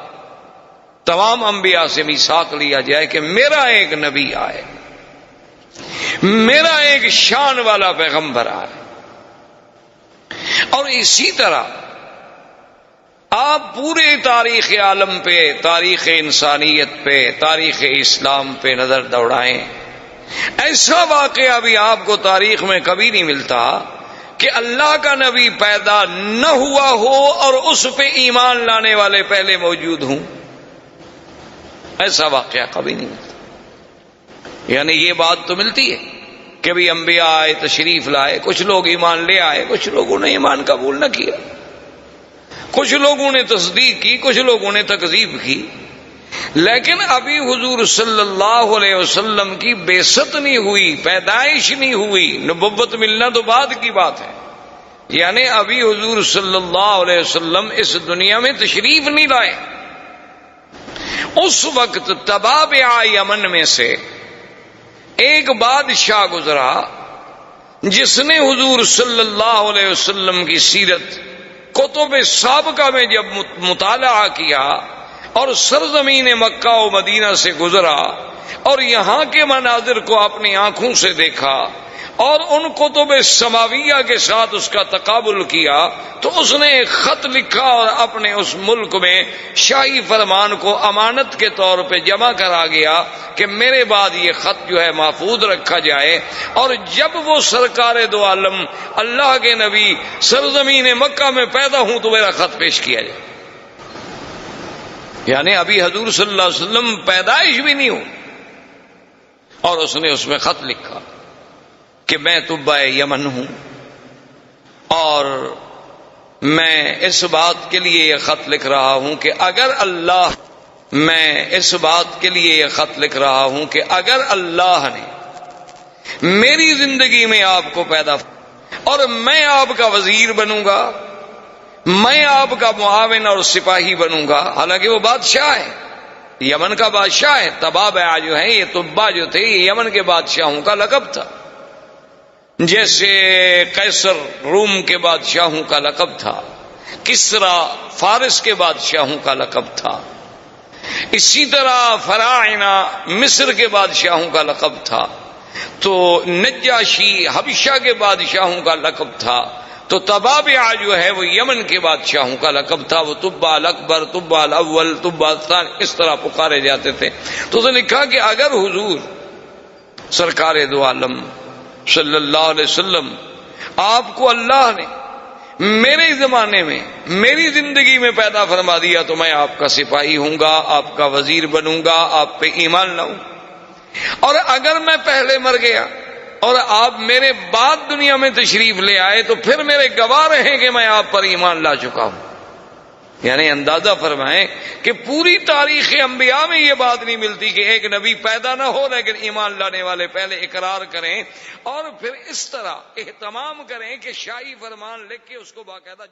تمام انبیاء سے میثاق لیا جائے کہ میرا ایک نبی آئے، میرا ایک شان والا پیغمبر آئے۔ اور اسی طرح آپ پورے تاریخ عالم پہ، تاریخ انسانیت پہ، تاریخ اسلام پہ نظر دوڑائیں، ایسا واقعہ بھی آپ کو تاریخ میں کبھی نہیں ملتا کہ اللہ کا نبی پیدا نہ ہوا ہو اور اس پہ ایمان لانے والے پہلے موجود ہوں، ایسا واقعہ کبھی نہیں ملتا۔ یعنی یہ بات تو ملتی ہے کہ بھی انبیاء آئے، تشریف لائے، کچھ لوگ ایمان لے آئے، کچھ لوگوں نے ایمان قبول نہ کیا، کچھ لوگوں نے تصدیق کی، کچھ لوگوں نے تکذیب کی، لیکن ابھی حضور صلی اللہ علیہ وسلم کی بعثت نہیں ہوئی، پیدائش نہیں ہوئی، نبوت ملنا تو بعد کی بات ہے۔ یعنی ابھی حضور صلی اللہ علیہ وسلم اس دنیا میں تشریف نہیں لائے۔ اس وقت تبابع یمن میں سے ایک بادشاہ گزرا جس نے حضور صلی اللہ علیہ وسلم کی سیرت کتب سابقہ میں جب مطالعہ کیا اور سرزمین مکہ و مدینہ سے گزرا اور یہاں کے مناظر کو اپنی آنکھوں سے دیکھا اور ان کتب سماویہ کے ساتھ اس کا تقابل کیا تو اس نے ایک خط لکھا اور اپنے اس ملک میں شاہی فرمان کو امانت کے طور پہ جمع کرا گیا کہ میرے بعد یہ خط جو ہے محفوظ رکھا جائے، اور جب وہ سرکار دو عالم اللہ کے نبی سرزمین مکہ میں پیدا ہوں تو میرا خط پیش کیا جائے۔ یعنی ابھی حضور صلی اللہ علیہ وسلم پیدائش بھی نہیں ہو اور اس نے اس میں خط لکھا کہ میں طبع یمن ہوں اور میں اس بات کے لیے یہ خط لکھ رہا ہوں کہ اگر اللہ نے میری زندگی میں آپ کو پیدا اور میں آپ کا وزیر بنوں گا، میں آپ کا معاون اور سپاہی بنوں گا، حالانکہ وہ بادشاہ ہے، یمن کا بادشاہ ہے۔ تبابع جو ہیں، یہ طبا جو تھے، یہ یمن کے بادشاہوں کا لقب تھا، جیسے قیصر روم کے بادشاہوں کا لقب تھا، کسرا فارس کے بادشاہوں کا لقب تھا، اسی طرح فراعنہ مصر کے بادشاہوں کا لقب تھا، تو نجاشی حبشہ کے بادشاہوں کا لقب تھا، تو تبابع جو ہے وہ یمن کے بادشاہوں کا لقب تھا، وہ طبع الاکبر، طبع الاول، طبع الثانی، اس طرح پکارے جاتے تھے۔ تو اس نے لکھا کہ اگر حضور سرکار دو عالم صلی اللہ علیہ وسلم آپ کو اللہ نے میرے زمانے میں میری زندگی میں پیدا فرما دیا تو میں آپ کا سپاہی ہوں گا، آپ کا وزیر بنوں گا، آپ پہ ایمان لاؤں، اور اگر میں پہلے مر گیا اور آپ میرے بعد دنیا میں تشریف لے آئے تو پھر میرے گواہ رہیں کہ میں آپ پر ایمان لا چکا ہوں۔ یعنی اندازہ فرمائیں کہ پوری تاریخ انبیاء میں یہ بات نہیں ملتی کہ ایک نبی پیدا نہ ہو لیکن ایمان لانے والے پہلے اقرار کریں اور پھر اس طرح اہتمام کریں کہ شاہی فرمان لکھ کے اس کو باقاعدہ